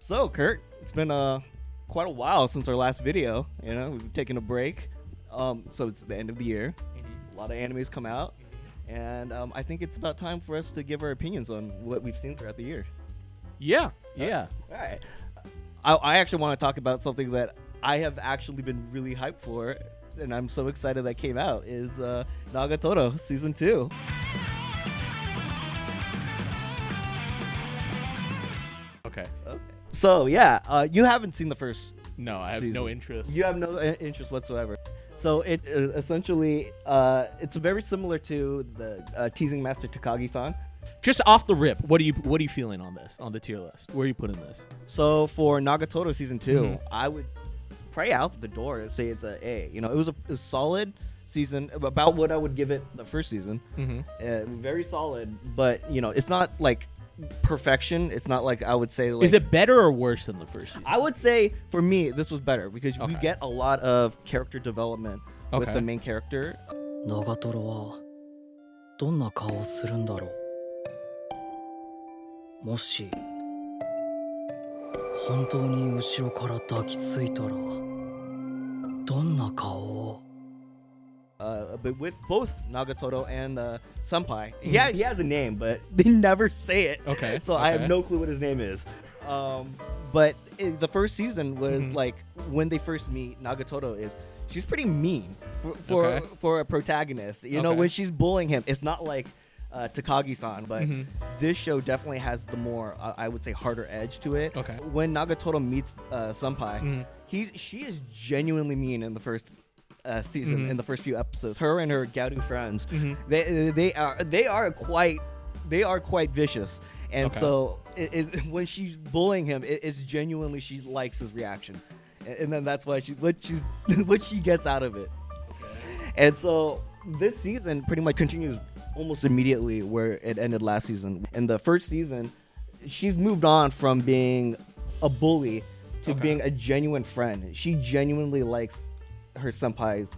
So, Kurt, it's been quite a while since our last video. You know, we've taken a break. So it's the end of the year. A lot of animes come out, and I think it's about time for us to give our opinions on what we've seen throughout the year. Yeah. All right. I actually want to talk about something that I have actually been really hyped for, and I'm so excited that came out, is Nagatoro Season 2. Okay. So, yeah, you haven't seen the first No, I have season. no interest. You have no interest whatsoever. So it essentially, it's very similar to the Teasing Master Takagi-san. Just off the rip, what are you feeling on this, on the tier list? Where are you putting this? So for Nagatoro Season 2, I would pray out the door and say it's a A. You know, it was a solid season, about what I would give it the first season. Very solid, but, you know, it's not like perfection. It's not like I would say like, is it better or worse than the first season? I would say for me this was better because we get a lot of character development with the main character. 長瀞はどんな顔をするんだろう。もし本当に後ろから抱きついたらどんな顔を。But with both Nagatoro and Senpai, yeah, he has a name, but they never say it. Okay. So I have no clue what his name is. But the first season was like when they first meet, Nagatoro she's pretty mean for a protagonist. You know, when she's bullying him, it's not like Takagi-san, but this show definitely has the more, I would say, harder edge to it. Okay. When Nagatoro meets Senpai, she is genuinely mean in the first season, in the first few episodes. Her and her Garu friends, they are quite vicious, and so when she's bullying him, it's genuinely she likes his reaction, and then that's why what she gets out of it. And so this season pretty much continues almost immediately where it ended last season. In the first season, she's moved on from being a bully to being a genuine friend. She genuinely likes her senpai's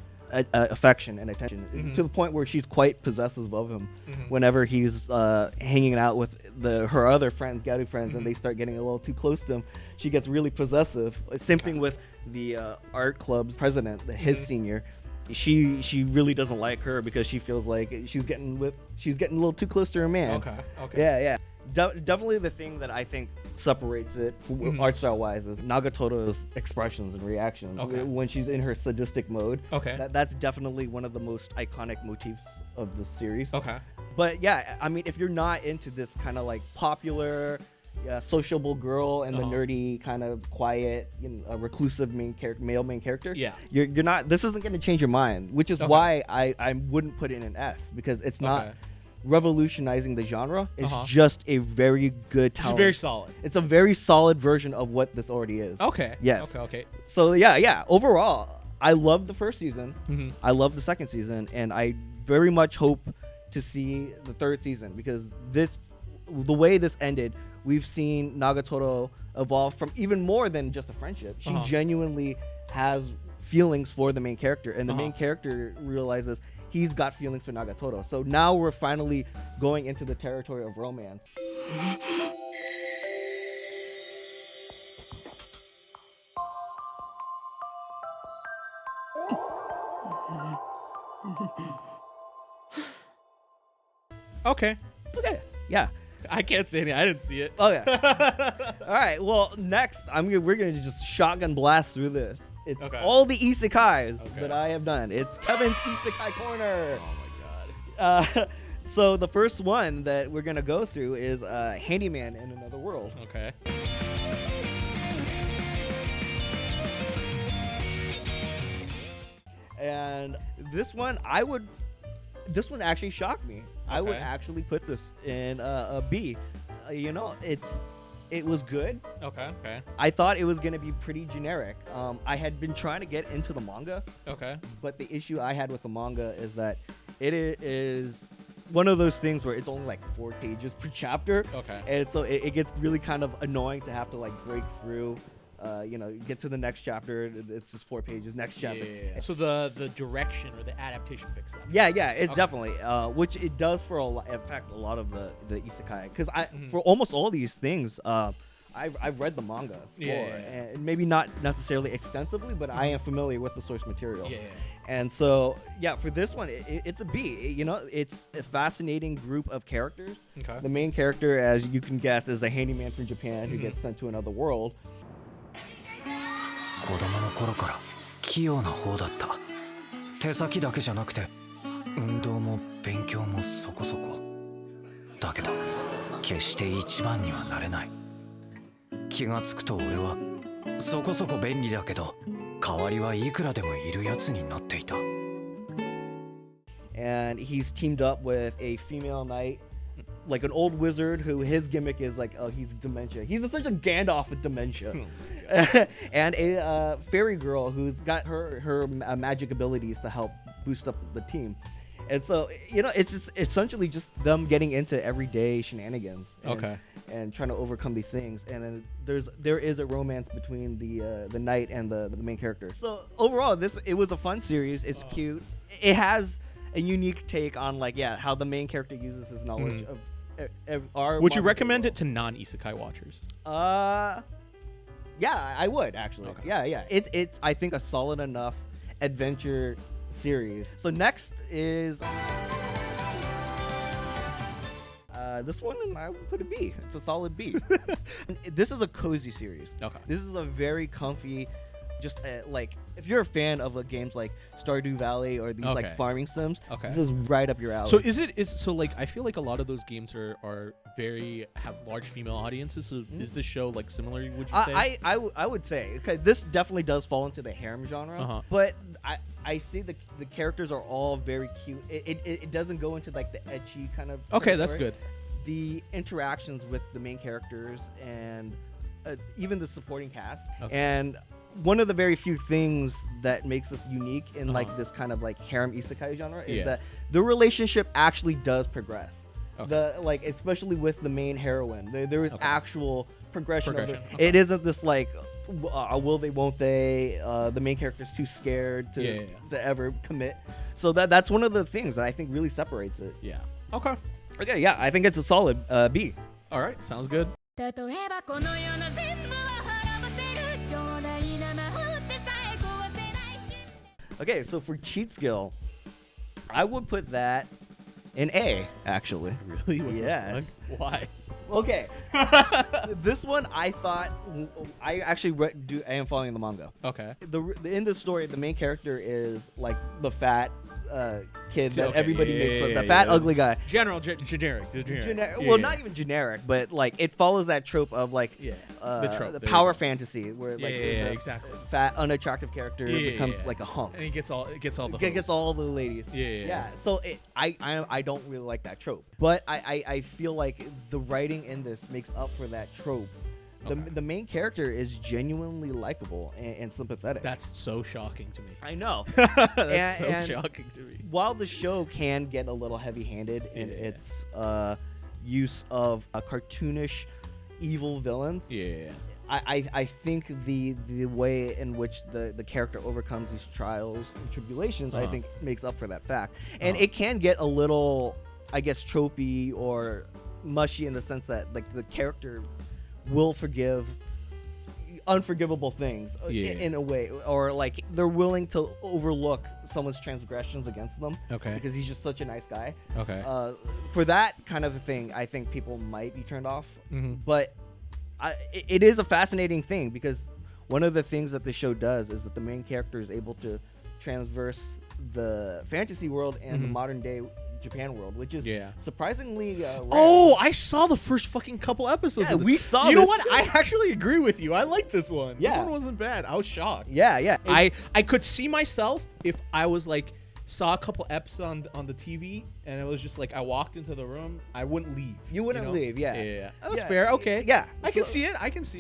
affection and attention to the point where she's quite possessive of him whenever he's hanging out with her other friends, Garu friends, and they start getting a little too close to him. She gets really possessive. Same thing with the art club's president, his senior. She really doesn't like her because she feels like she's getting a little too close to her man. Yeah. Definitely the thing that I think separates it art style wise is Nagatoro's expressions and reactions when she's in her sadistic mode. That's definitely one of the most iconic motifs of the series. But yeah, I mean, if you're not into this kind of like popular sociable girl and the nerdy kind of quiet, you know, reclusive male main character, you're not, this isn't going to change your mind, which is why I wouldn't put it in an S, because it's not revolutionizing the genre. It's just a very good talent. It's very solid. It's a very solid version of what this already is. Yes. So yeah. Overall, I love the first season. I love the second season, and I very much hope to see the third season, because the way this ended, we've seen Nagatoro evolve from even more than just a friendship. She genuinely has feelings for the main character, and the main character realizes he's got feelings for Nagatoro. So now we're finally going into the territory of romance. Okay. Yeah. I can't say anything. I didn't see it. Okay. All right. Well, next we're gonna just shotgun blast through this. It's all the isekais that I have done. It's Kevin's Isekai Corner. Oh my god. So the first one that we're gonna go through is Handyman in Another World. Okay. And this one actually shocked me. I would actually put this in a B. You know, it was good. Okay. I thought it was gonna be pretty generic. I had been trying to get into the manga. But the issue I had with the manga is that it is one of those things where it's only like 4 pages per chapter. And so it gets really kind of annoying to have to like break through. You know, get to the next chapter, it's just 4 pages, next chapter. So the direction or the adaptation fixed that. Yeah, it's definitely, which it does for a lot of the isekai. Because for almost all these things, I've read the manga before, Yeah. and maybe not necessarily extensively, but I am familiar with the source material. Yeah. And so, yeah, for this one, it's a B. You know, it's a fascinating group of characters. Okay. The main character, as you can guess, is a handyman from Japan who gets sent to another world. 子供の頃から器用な方だった。手先だけじゃなくて運動も勉強もそこそこ。だけど決して一番にはなれない。気がつくと俺はそこそこ便利だけど代わりはいくらでもいるやつになっていた。And he's teamed up with a female knight, like an old wizard who his gimmick is like, oh, he's dementia. He's essentially Gandalf with dementia. And a fairy girl who's got her magic abilities to help boost up the team. And so, you know, it's just essentially just them getting into everyday shenanigans. And trying to overcome these things. And then there is a romance between the knight and the main character. So overall, it was a fun series. It's cute. It has a unique take on how the main character uses his knowledge of our. Would you recommend it to non-isekai watchers? Yeah, I would actually. Okay. Yeah. It's I think a solid enough adventure series. So next is this one, I would put a B. It's a solid B. This is a cozy series. Okay. This is a very comfy, just if you're a fan of games like Stardew Valley or these farming sims, this is right up your alley. So I feel like a lot of those games are have large female audiences. So is this show similar? Would you say? I would say this definitely does fall into the harem genre, but I see the characters are all very cute. It doesn't go into the ecchi kind of. Okay, that's good. The interactions with the main characters and even the supporting cast. And one of the very few things that makes us unique in this kind of harem isekai genre is that the relationship actually does progress. Especially with the main heroine, there is actual progression. Of it. It isn't this will they, won't they? The main character's too scared to ever commit. So that's one of the things that I think really separates it. Yeah. Okay. Okay. Yeah, I think it's a solid B. All right. Sounds good. Okay, so for cheat skill, I would put that in A, actually. Really? What Yes. the fuck? Why? Okay. This one, I thought, I actually I am following the manga. Okay. In this story, the main character is the fat kid that everybody makes fun of. The fat, ugly guy. Generic. Well, not even generic, but it follows that trope of the trope. The power fantasy where the exactly. fat, unattractive character becomes like a hunk. And he gets all the gets all the ladies. Yeah. So I don't really like that trope, but I feel like the writing in this makes up for that trope. The main character is genuinely likable and sympathetic. That's so shocking to me. I know. That's so shocking to me. While the show can get a little heavy-handed in its use of cartoonish evil villains, I think the way in which the character overcomes these trials and tribulations, I think makes up for that fact. And it can get a little, I guess, tropey or mushy in the sense that the character will forgive unforgivable things in a way, or they're willing to overlook someone's transgressions against them because he's just such a nice guy. For that kind of a thing, I think people might be turned off, but it is a fascinating thing because one of the things that the show does is that the main character is able to transverse the fantasy world and the modern day Japan world, which is surprisingly rare. Oh, I saw the first fucking couple episodes. Yeah, we saw. You know what? I actually agree with you. I like this one. Yeah. This one wasn't bad. I was shocked. Yeah. I could see myself if I was saw a couple episodes on the TV and it was just I walked into the room, I wouldn't leave. You wouldn't leave, Yeah. That's fair. Okay. Yeah. I can see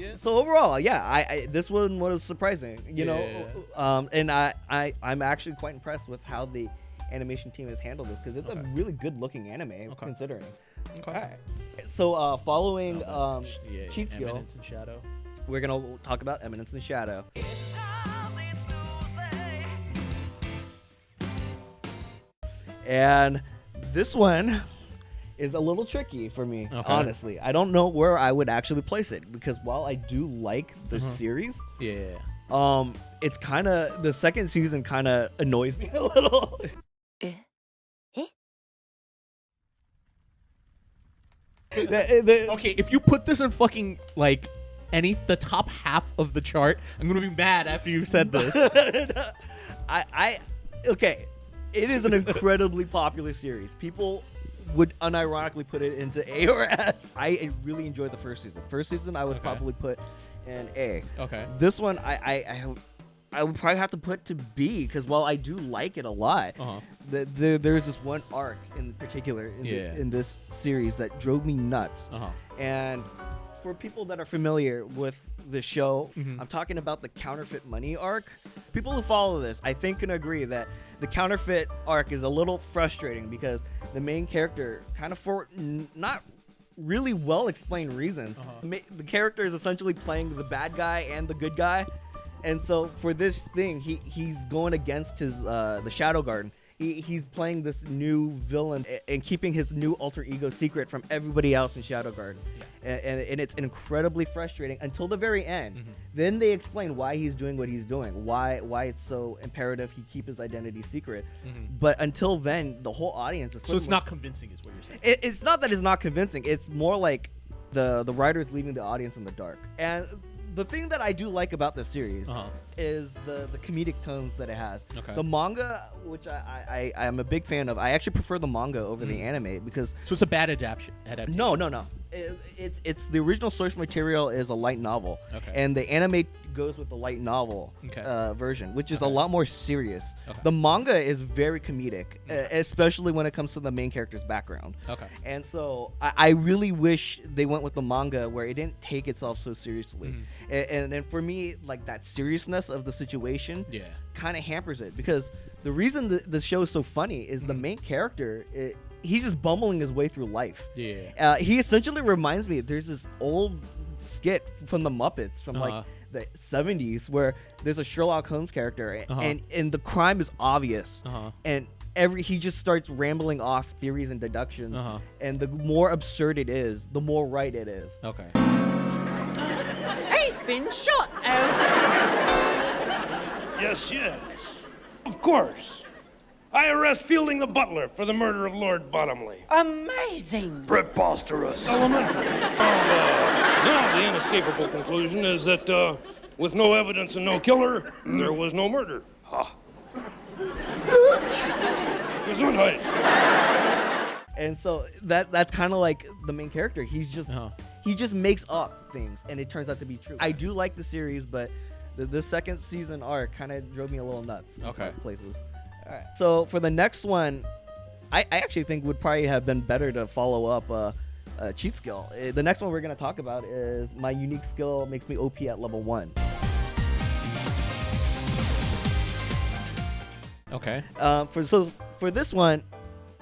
it. So overall, I this one was surprising, know, and I'm actually quite impressed with how the animation team has handled this because it's a really good looking anime considering. Okay. All right. So following cheat skill, Eminence and Shadow, we're gonna talk about Eminence and Shadow. And this one is a little tricky for me, honestly. I don't know where I would actually place it because while I do like the series, it's kind of the second season kind of annoys me a little. Okay, if you put this in fucking like the top half of the chart, I'm gonna be mad after you said this. Okay, it is an incredibly popular series. People would unironically put it into A or S. I really enjoyed the first season. First season, I would probably put an A. Okay. This one, I would probably have to put to B because while I do like it a lot, there's this one arc in particular in this series that drove me nuts. And for people that are familiar with the show, I'm talking about the counterfeit money arc. People who follow this, I think, can agree that the counterfeit arc is a little frustrating because the main character, kind of for not really well explained reasons, the character is essentially playing the bad guy and the good guy. And so for this thing, he's going against his the Shadow Garden. He's playing this new villain and keeping his new alter ego secret from everybody else in Shadow Garden. And it's incredibly frustrating until the very end. Then they explain why he's doing what he's doing, why it's so imperative he keep his identity secret. But until then, the whole audience is... So it's not convincing is what you're saying. It's not that it's not convincing. It's more like the writer's leaving the audience in the dark. And the thing that I do like about this series is the comedic tones that it has. The manga, which I am a big fan of, I actually prefer the manga over the anime because... So it's a bad adaptation? No. It's the original source material is a light novel, and the anime goes with the light novel version, which is a lot more serious. The manga is very comedic, especially when it comes to the main character's background. And so I really wish they went with the manga where it didn't take itself so seriously. And for me, like that seriousness of the situation kind of hampers it because the reason the show is so funny is the main character. He's just bumbling his way through life. He essentially reminds me, there's this old skit from the Muppets from like the 70s where there's a Sherlock Holmes character and the crime is obvious. And he just starts rambling off theories and deductions. And the more absurd it is, the more right it is. He's been shot. Yes. Of course. I arrest Fielding the butler for the murder of Lord Bottomley. Amazing. Preposterous. Elementary. Now the inescapable conclusion is that with no evidence and no killer, there was no murder. Gesundheit. And so that's kind of like the main character. He just makes up things, and it turns out to be true. I do like the series, but the second season arc kind of drove me a little nuts. In places. All right. So for the next one, I actually think would probably have been better to follow up cheat skill. The next one we're going to talk about is my unique skill makes me OP at level 1. For this one,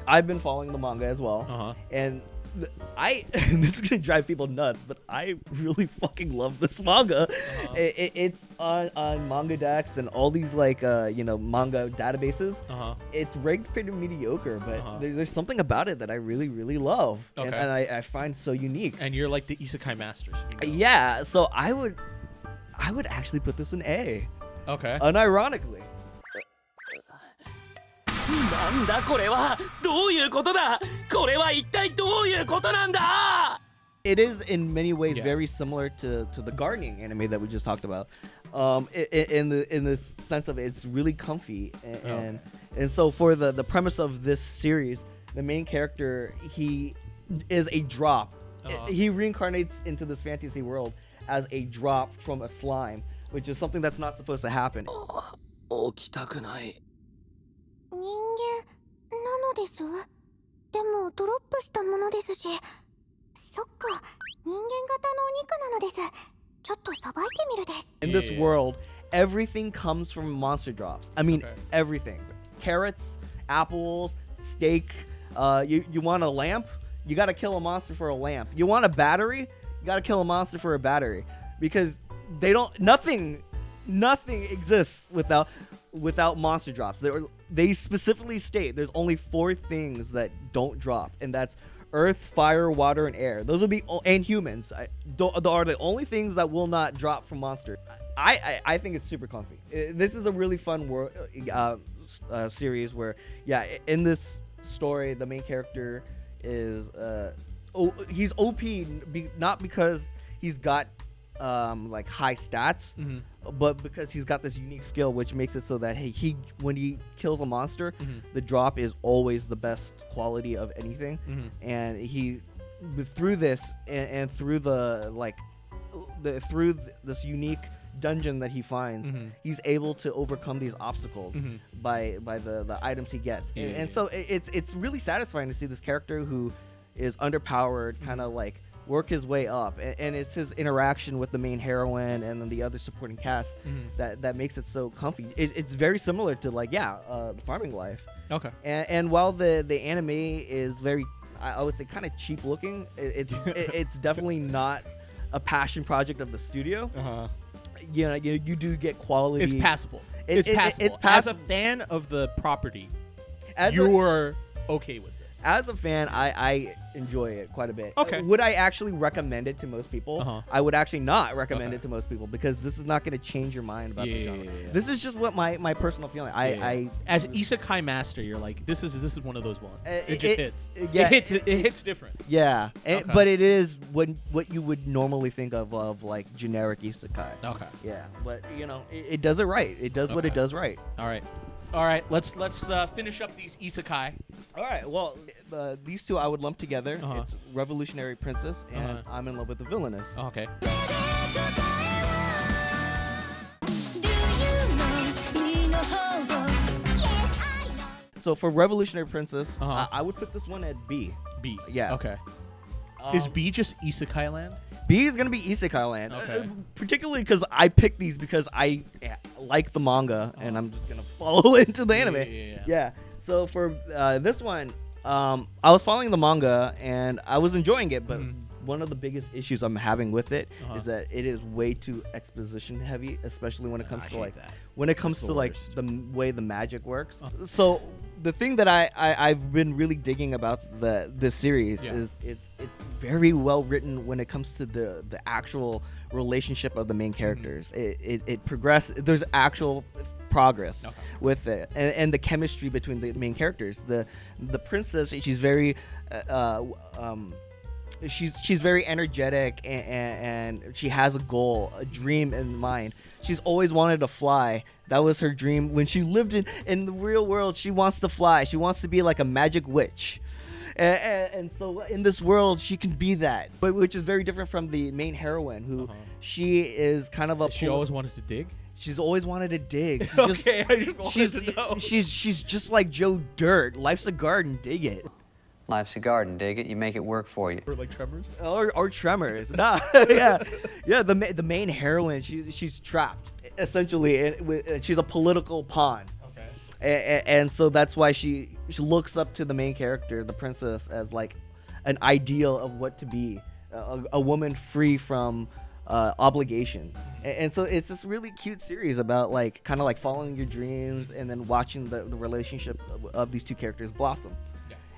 I've been following the manga as well, and this is gonna drive people nuts, but I really fucking love this manga. It's on Manga Dex and all these like manga databases. It's ranked pretty mediocre, but there's something about it that I really love, and I find so unique. And you're like the Isekai masters. Yeah, so I would actually put this in A. Unironically. なんだこれはどういうことだこれは一体どういうことなんだ It is in many ways very similar to the gardening anime that we just talked about. In the sense of it's really comfy and so for the premise of this series, the main character, he is a drop. He reincarnates into this fantasy world as a drop from a slime, which is something that's not supposed to happen. 起きたくない 人間なのです。でもドロップしたものですし。そっか、人間型のお肉なのです。ちょっとさばいてみるです。In this world, everything comes from monster drops. I mean, everything. Carrots, apples, steak. You want a lamp? You gotta kill a monster for a lamp. You want a battery? You gotta kill a monster for a battery. Because nothing exists without monster drops. They specifically state there's only 4 things that don't drop, and that's earth, fire, water, and air. Those are and humans. Are the only things that will not drop from monster. I think it's super comfy. This is a really fun series where, in this story, the main character is he's OP not because he's got like high stats, but because he's got this unique skill which makes it so that when he kills a monster, the drop is always the best quality of anything, and through this and through through this unique dungeon that he finds, he's able to overcome these obstacles by the items he gets, and so it's really satisfying to see this character who is underpowered kind of like work his way up, and it's his interaction with the main heroine and then the other supporting cast that makes it so comfy. It's very similar to Farming Life. Okay. And while the anime is very, I would say, kind of cheap looking, it's definitely not a passion project of the studio. You do get quality. It's passable. It's passable. As a fan of the property, you're okay with this. As a fan, I enjoy it quite a bit. Okay. Would I actually recommend it to most people? I would actually not recommend it to most people because this is not going to change your mind about the genre. This is just what my personal feeling. I as Isekai master, you're like, this is one of those ones. It just hits. Yeah, it hits different. Yeah, but it is what you would normally think of like generic Isekai. Okay. Yeah, but it does it right. It does what it does right. All right. Let's finish up these Isekai. All right. Well, these two I would lump together. It's Revolutionary Princess and I'm in Love with the Villainess. Okay. So for Revolutionary Princess, I would put this one at B. B. Yeah. Okay. Is B just Isekai land? B is gonna be Isekai land, okay. Particularly because I picked these because I like the manga and I'm just gonna follow into the anime. Yeah. So for this one, I was following the manga and I was enjoying it, but one of the biggest issues I'm having with it is that it is way too exposition heavy, especially when it comes to the way the magic works. So the thing that I've been really digging about this series is it's very well written when it comes to the actual relationship of the main characters. It progresses. There's actual progress with it, and the chemistry between the main characters. The princess, she's very she's very energetic and she has a goal, a dream in mind. She's always wanted to fly. That was her dream when she lived in the real world. She wants to fly. She wants to be like a magic witch. And so in this world she can be that, but which is very different from the main heroine who she is kind of she always wanted to dig. She's always wanted to dig. She's just like Joe Dirt. Life's a garden, dig it. Life's a garden, dig it. You make it work for you. Or like Tremors. Or Tremors. Nah, yeah. The main heroine. She's trapped essentially, and she's a political pawn. And so that's why she looks up to the main character, the princess, as like an ideal of what to be, a woman free from obligation. And so it's this really cute series about like kind of like following your dreams and then watching the relationship of these two characters blossom.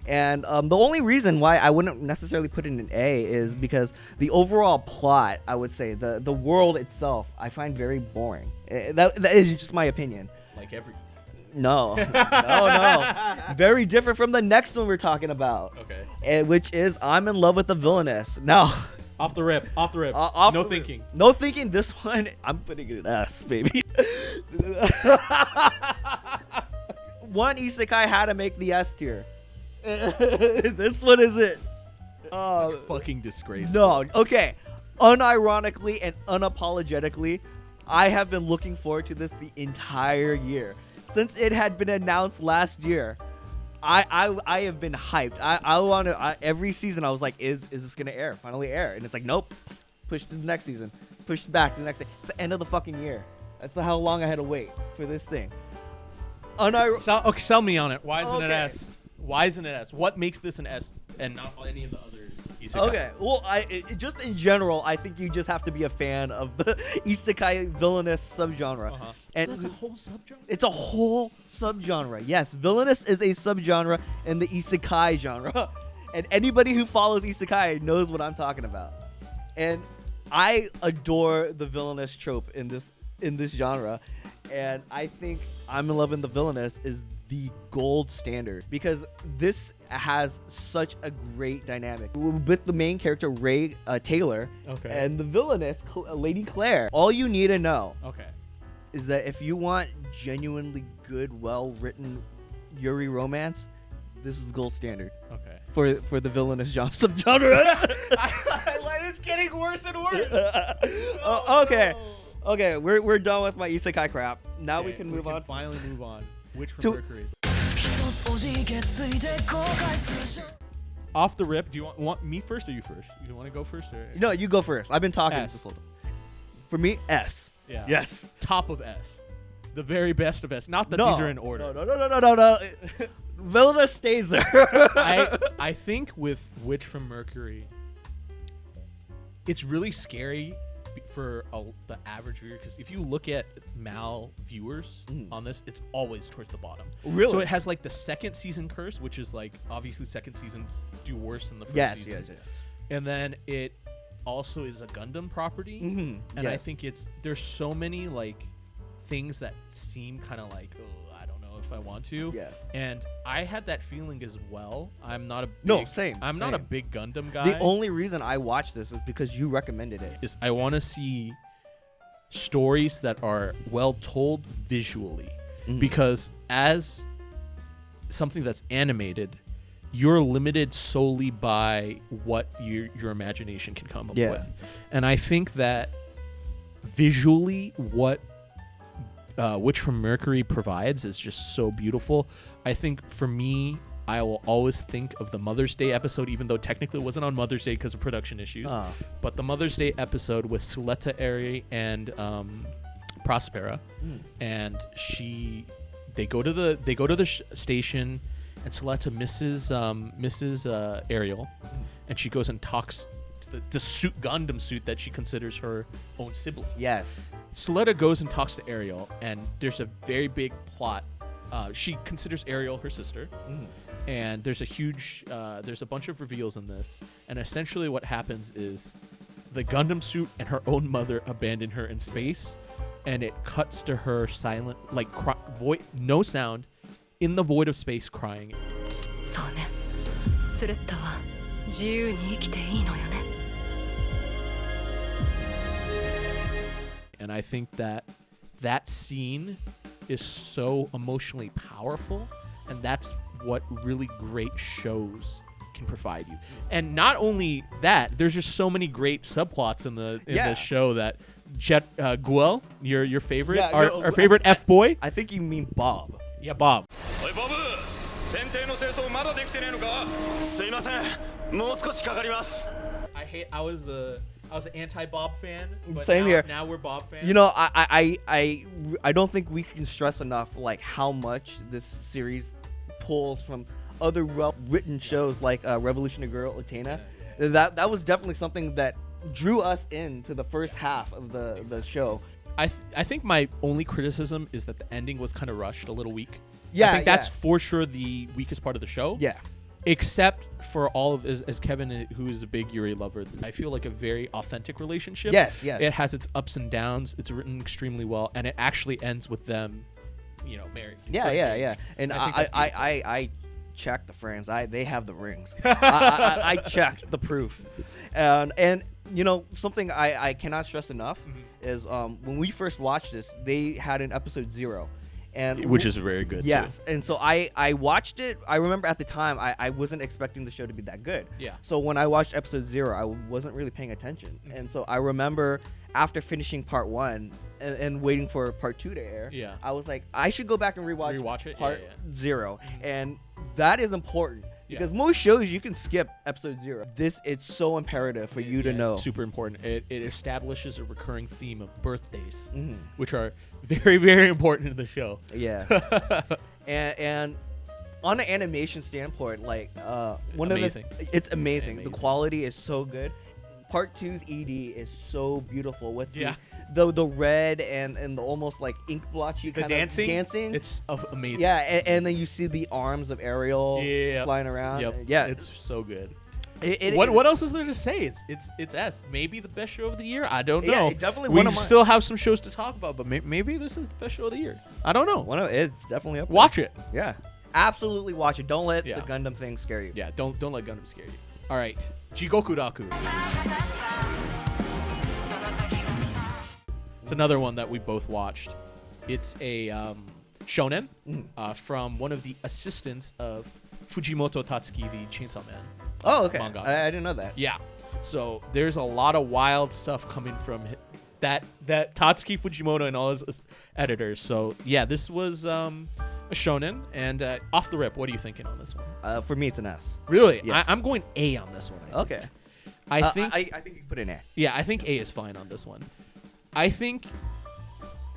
And the only reason why I wouldn't necessarily put it in an A is because the overall plot, I would say, the world itself, I find very boring. That is just my opinion. Like every No. Very different from the next one we're talking about. Okay. Which is I'm in Love with the Villainess. Now, off the rip. No thinking. No thinking. This one, I'm putting it in S, baby. One Isekai had to make the S tier. This one is it. That's fucking disgraceful. No. Okay. Unironically and unapologetically, I have been looking forward to this the entire year. Since it had been announced last year, I have been hyped. I want to. Every season, I was like, "Is this gonna air? Finally air?" And it's like, "Nope." Pushed to the next season. Pushed back to the next day. It's the end of the fucking year. That's how long I had to wait for this thing. Sell me on it. Why isn't it S? Why isn't it S? What makes this an S and not any of the other Isekai? Okay, well, just in general, I think you just have to be a fan of the Isekai Villainous subgenre. And that's a whole subgenre? It's a whole subgenre. Yes, Villainous is a subgenre in the Isekai genre. And anybody who follows Isekai knows what I'm talking about. And I adore the villainous trope in this genre. And I think I'm in Love in the Villainess is the gold standard because this has such a great dynamic with the main character Ray Taylor and the villainess Lady Claire. All you need to know is that if you want genuinely good, well-written Yuri romance, this is the gold standard. For the villainous subgenre. It's getting worse and worse. Okay, we're done with my isekai crap. Now we can move on. Finally move on. Witch from Mercury. Off the rip, do you want me first or you first? You want to go first or? No, you go first. I've been talking S. this whole time. For me, S. Yeah. Yes. Top of S. The very best of S. Not that these are in order. No. Villainous stays there. I think with Witch from Mercury, it's really scary for the average viewer because if you look at Mal viewers on this, it's always towards the bottom. Really? So it has like the second season curse, which is like obviously second seasons do worse than the first season. Yes. And then it also is a Gundam property, and I think there's so many like things that seem kind of like I don't know if I want to. Yeah. And I had that feeling as well. I'm not a same. not a big Gundam guy. The only reason I watched this is because you recommended it. Is I want to see stories that are well told visually, because as something that's animated, you're limited solely by what your imagination can come up with. And I think that visually what Witch from Mercury provides is just so beautiful. I think for me, I will always think of the Mother's Day episode, even though technically it wasn't on Mother's Day because of production issues. But the Mother's Day episode with Suletta Eri and Prospera, and they go to the station, and Suletta misses Ariel, and she goes and talks to the Gundam suit that she considers her own sibling. Yes. Suletta goes and talks to Ariel, and there's a very big plot. She considers Ariel her sister, and there's a bunch of reveals in this. And essentially, what happens is the Gundam suit and her own mother abandon her in space, and it cuts to her silent, like no sound, in the void of space, crying. And I think that scene is so emotionally powerful, and that's what really great shows can provide you. And not only that, there's just so many great subplots in the show that Guel, your favorite, our favorite F boy. I think you mean Bob. Yeah, Bob. I was an anti-Bob fan, but Same here. Now we're Bob fans. You know, I don't think we can stress enough like how much this series pulls from other well-written shows like Revolutionary Girl Utena. That was definitely something that drew us into the first half of the show. I think my only criticism is that the ending was kind of rushed, a little weak. Yeah, I think that's for sure the weakest part of the show. Yeah. Except for all of, as Kevin, who is a big Yuri lover, I feel like a very authentic relationship. Yes. It has its ups and downs. It's written extremely well, and it actually ends with them, married. Yeah. And I checked the frames. They have the rings. I checked the proof, and something I cannot stress enough is when we first watched this, they had an episode 0. Which is very good. Yes, too. and so I watched it. I remember at the time I wasn't expecting the show to be that good. Yeah. So when I watched episode 0, I wasn't really paying attention, and so I remember after finishing part 1 and waiting for part 2 to air, I was like, I should go back and rewatch it? part 0, and that is important. Because most shows you can skip episode 0. It's so imperative for you to know. It's super important. It establishes a recurring theme of birthdays, which are very, very important in the show. Yeah. and on an animation standpoint, like it's amazing. The quality is so good. Part 2's ED is so beautiful with the red and the almost like ink blotchy The kind dancing? of dancing. It's amazing. Yeah, and then you see the arms of Ariel flying around. Yep. Yeah, It's so good. What What else is there to say? It's S. Maybe the best show of the year. I don't know. Yeah, definitely we one of my- still have some shows to talk about, but maybe this is the best show of the year. I don't know. It's definitely up there. Watch it. Yeah, absolutely watch it. Don't let Yeah. the Gundam thing scare you. Yeah, don't let Gundam scare you. All right, Jigokuraku. It's another one that we both watched. It's a shonen from one of the assistants of Fujimoto Tatsuki, the Chainsaw Man. Oh, okay. Manga. I didn't know that. Yeah. So there's a lot of wild stuff coming from that Tatsuki Fujimoto and all his editors. So yeah, this was a shonen. And off the rip, what are you thinking on this one? For me, it's an S. Really? Yes. I'm going A on this one. I think. Okay. I think. I think you can put an A. Yeah, I think A is fine on this one. I think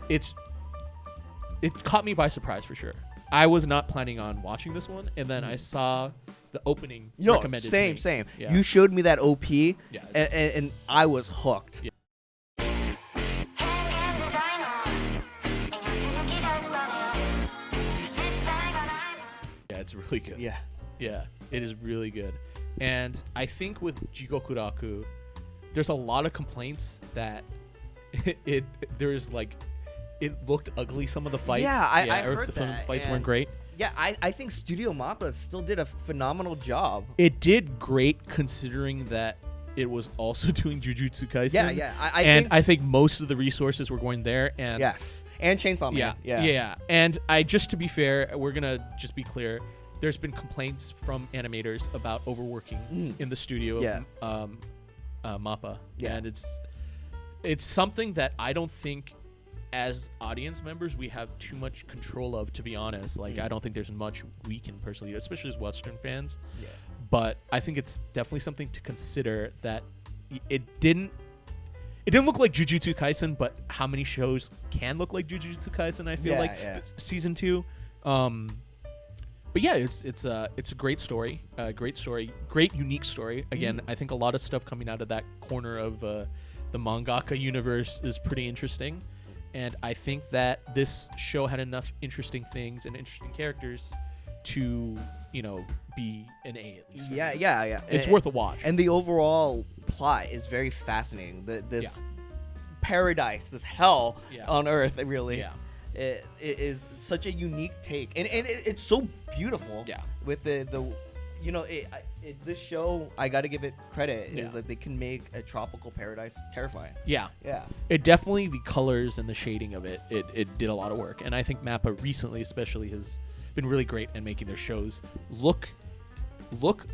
it caught me by surprise for sure. I was not planning on watching this one, and then I saw the opening recommended to me. Same. Yeah. You showed me that OP, Yeah, and I was hooked. Yeah. Yeah, it's really good. Yeah. Yeah, it is really good. And I think with Jigokuraku, there's a lot of complaints that it looked ugly, some of the fights. Yeah, I or heard the that, fights and- weren't great. Yeah, I think Studio Mappa still did a phenomenal job. It did great considering that it was also doing Jujutsu Kaisen. Yeah. I think most of the resources were going there. And Yes. And Chainsaw Man. Yeah. And to be fair, we're gonna just be clear. There's been complaints from animators about overworking in the studio. Yeah. Mappa. Yeah. And it's something that I don't think, as audience members, we have too much control of, to be honest. Like, I don't think there's much we can personally do, especially as Western fans. Yeah. But I think it's definitely something to consider that it didn't look like Jujutsu Kaisen, but how many shows can look like Jujutsu Kaisen, I feel like. Season 2. But yeah, it's a great story. Great unique story. Again, I think a lot of stuff coming out of that corner of the mangaka universe is pretty interesting. And I think that this show had enough interesting things and interesting characters to, be an A at least. Yeah. It's worth a watch. And the overall plot is very fascinating. This paradise, this hell on Earth, really. Yeah. It is such a unique take, and it's so beautiful. Yeah. With this show, I got to give it credit. Yeah. Is that they can make a tropical paradise terrifying. Yeah. Yeah. It definitely, the colors and the shading of it did a lot of work. And I think Mappa recently especially has been really great in making their shows look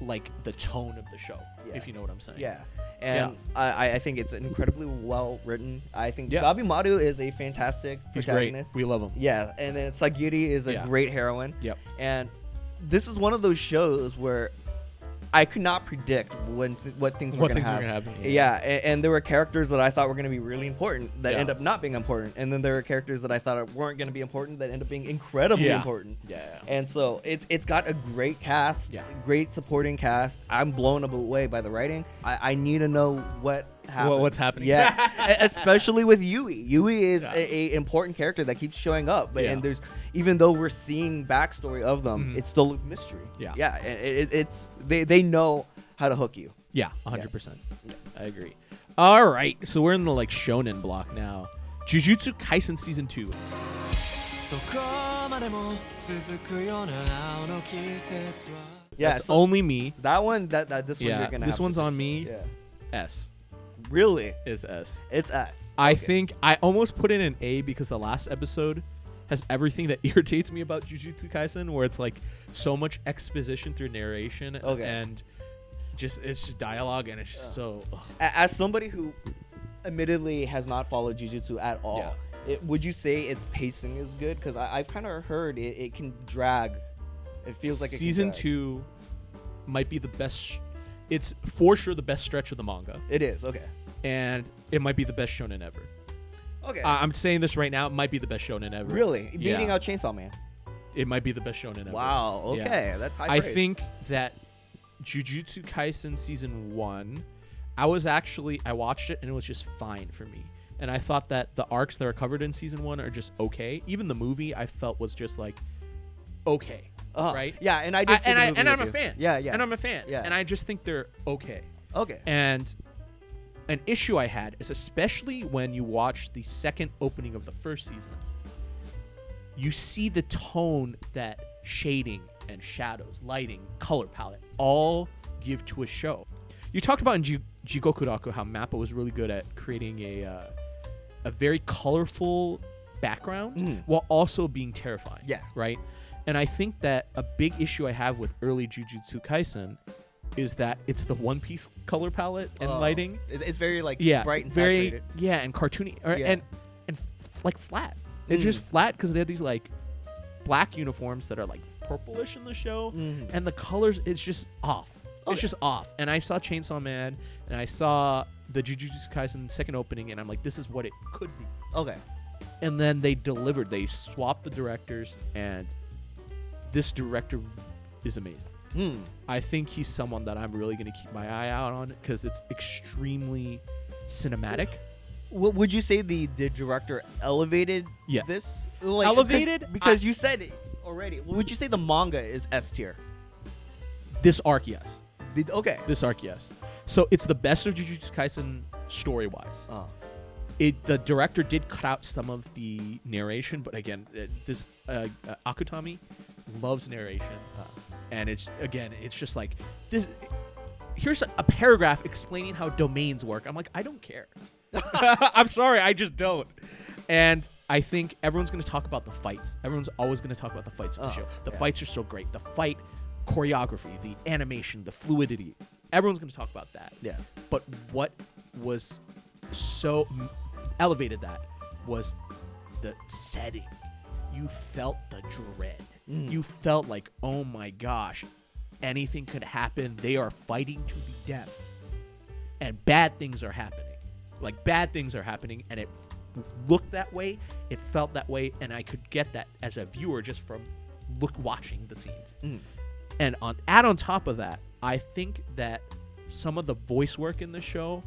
like the tone of the show, if you know what I'm saying. Yeah. And I think it's incredibly well written. I think Gajumaru is a fantastic He's protagonist. great. We love him. Yeah, and then Sagiri is a great heroine. Yep. And this is one of those shows where I could not predict what things were going to happen. Yeah, and there were characters that I thought were going to be really important that end up not being important, and then there were characters that I thought weren't going to be important that end up being incredibly important. Yeah. And so it's got a great cast, great supporting cast. I'm blown away by the writing. I need to know what happens. What's happening? Yeah, especially with Yui. Yui is a important character that keeps showing up, and there's, even though we're seeing backstory of them, it's still a mystery. Yeah. It's they know how to hook you. Yeah, 100%. I agree. All right, so we're in the shonen block now. Jujutsu Kaisen Season 2. Yeah, it's only me. That one, this one you're gonna. This have one's to on me. Yeah. S Really? is S. It's S. I think I almost put in an A because the last episode has everything that irritates me about Jujutsu Kaisen, where it's so much exposition through narration and it's just dialogue, and it's just so. As somebody who admittedly has not followed Jujutsu at all, would you say its pacing is good? Because I've kind of heard it can drag. It feels like Season 2 might be the best. It's for sure the best stretch of the manga. It is, okay. And it might be the best shonen ever. Okay. I'm saying this right now. It might be the best shonen ever. Really? Beating out Chainsaw Man? It might be the best shonen ever. Wow, okay. Yeah. That's high I praise. think that Jujutsu Kaisen Season 1, I watched it and it was just fine for me. And I thought that the arcs that are covered in season 1 are just okay. Even the movie I felt was just like okay, right? Yeah, and I did see the movie and I'm with a you. fan. Yeah, yeah. And I'm a fan. Yeah. And I just think they're okay. Okay. And an issue I had is especially when you watch the second opening of the first season, you see the tone that shading and shadows, lighting, color palette all give to a show. You talked about in Jigokuraku how Mappa was really good at creating a very colorful background while also being terrifying. Yeah. Right? And I think that a big issue I have with early Jujutsu Kaisen is that it's the One Piece color palette and lighting. It's very like bright and very saturated. and cartoony and like flat. It's just flat because they have these like black uniforms that are like purplish in the show, and the colors it's just off. It's just off. And I saw Chainsaw Man and I saw the Jujutsu Kaisen second opening, and I'm like, this is what it could be. Okay. And then they delivered. They swapped the directors, and this director is amazing. I think he's someone that I'm really going to keep my eye out on because it's extremely cinematic. Would you say the director elevated Yeah. this? Like, Elevated? Because you said it already. Would you say the manga is S tier? This arc, yes. Okay. This arc, yes. So it's the best of Jujutsu Kaisen story-wise. Oh. The director did cut out some of the narration, but again, this Akutami loves narration, and it's just like this. Here's a paragraph explaining how domains work. I'm like, I don't care. I'm sorry, I just don't. And I think everyone's going to talk about the fights. Everyone's always going to talk about the fights of the show. The fights are so great. The fight choreography, the animation, the fluidity. Everyone's going to talk about that. Yeah. But what was so elevated that was the setting. You felt the dread. You felt like, oh my gosh, anything could happen. They are fighting to the death. And bad things are happening. Like, bad things are happening, and it looked that way, it felt that way, and I could get that as a viewer just from watching the scenes. And add on top of that, I think that some of the voice work in the show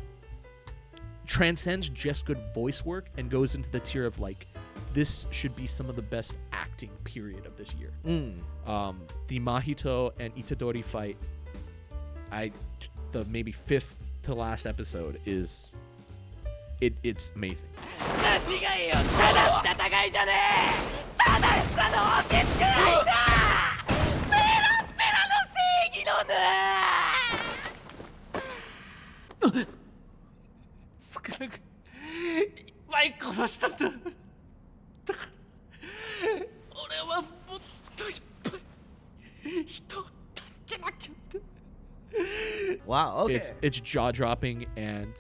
transcends just good voice work and goes into the tier of like, this should be some of the best acting period of this year. The Mahito and Itadori fight, the maybe 5th to last episode is it's amazing. Wow. Okay. It's jaw-dropping, and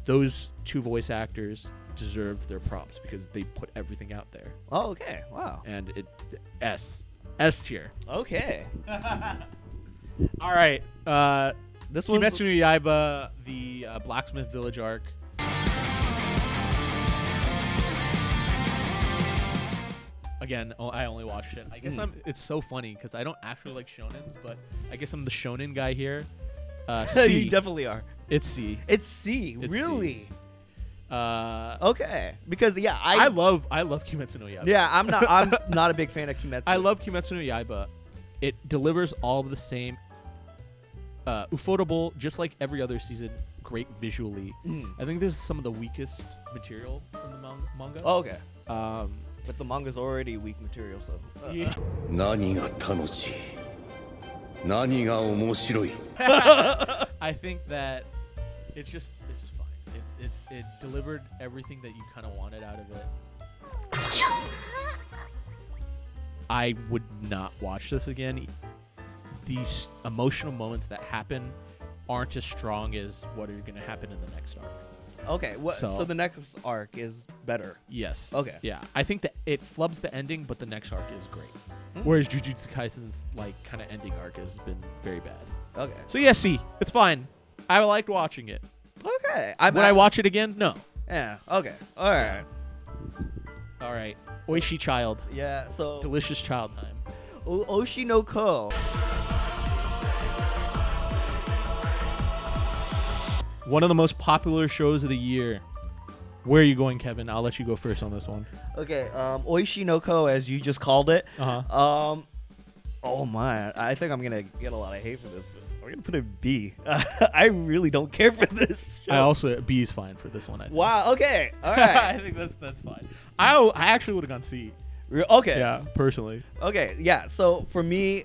those two voice actors deserve their props because they put everything out there. Oh, okay. Wow. And S tier. Okay. All right. This one's Kimetsu no Yaiba, the Blacksmith Village arc. Again, I only watched it. I guess it's so funny because I don't actually like shonens, but I guess I'm the shonen guy here. C. You definitely are. It's C. It's C. It's really? C. Okay. Because I love Kimetsu no Yaiba. Yeah, I'm not a big fan of Kimetsu. I love Kimetsu no Yaiba. It delivers all of the same affordable, just like every other season, great visually. I think this is some of the weakest material from the manga. Oh, okay. But the manga's already weak material, so. Yeah. 何が楽しい何が面白い I think that it's just fine. It delivered everything that you kind of wanted out of it. I would not watch this again. These emotional moments that happen aren't as strong as what are going to happen in the next arc. Okay, so the next arc is better. Yes. Okay. Yeah, I think that it flubs the ending, but the next arc is great. Whereas Jujutsu Kaisen's like kind of ending arc has been very bad. Okay. So yeah, see, it's fine. I liked watching it. Okay. Would I watch it again? No. Yeah. Okay. All right. All right. Oishi child. Yeah. So Delicious child time. Oshi no Ko. One of the most popular shows of the year. Where are you going, Kevin? I'll let you go first on this one. Okay, Oishi no Ko, as you just called it. Uh-huh. Oh my, I think I'm gonna get a lot of hate for this, but I'm gonna put a B. I really don't care for this show. I also B is fine for this one. I think. Wow. Okay. All right. I think that's fine. I actually would have gone C. Okay. Yeah, personally. Okay. Yeah. So for me,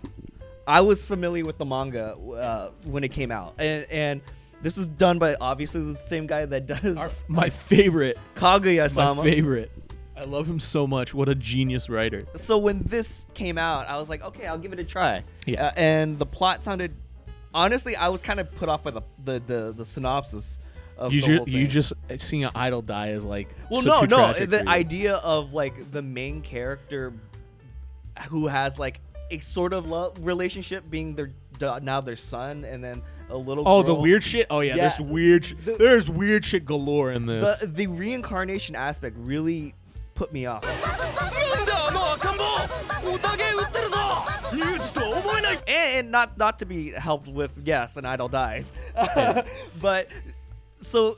I was familiar with the manga when it came out, and this is done by obviously the same guy that does my favorite Kaguya-sama. My favorite. I love him so much. What a genius writer. So when this came out, I was like, okay, I'll give it a try. Yeah. And the plot sounded, honestly, I was kind of put off by the synopsis of the whole thing. You just seeing an idol die is like well, so no, tragic the for you. idea of like the main character who has like a sort of love relationship being now their son, and then a little girl. The weird shit. Oh yeah, there's weird shit galore in this. The reincarnation aspect really put me off. And not to be helped with, yes, an idol dies. But so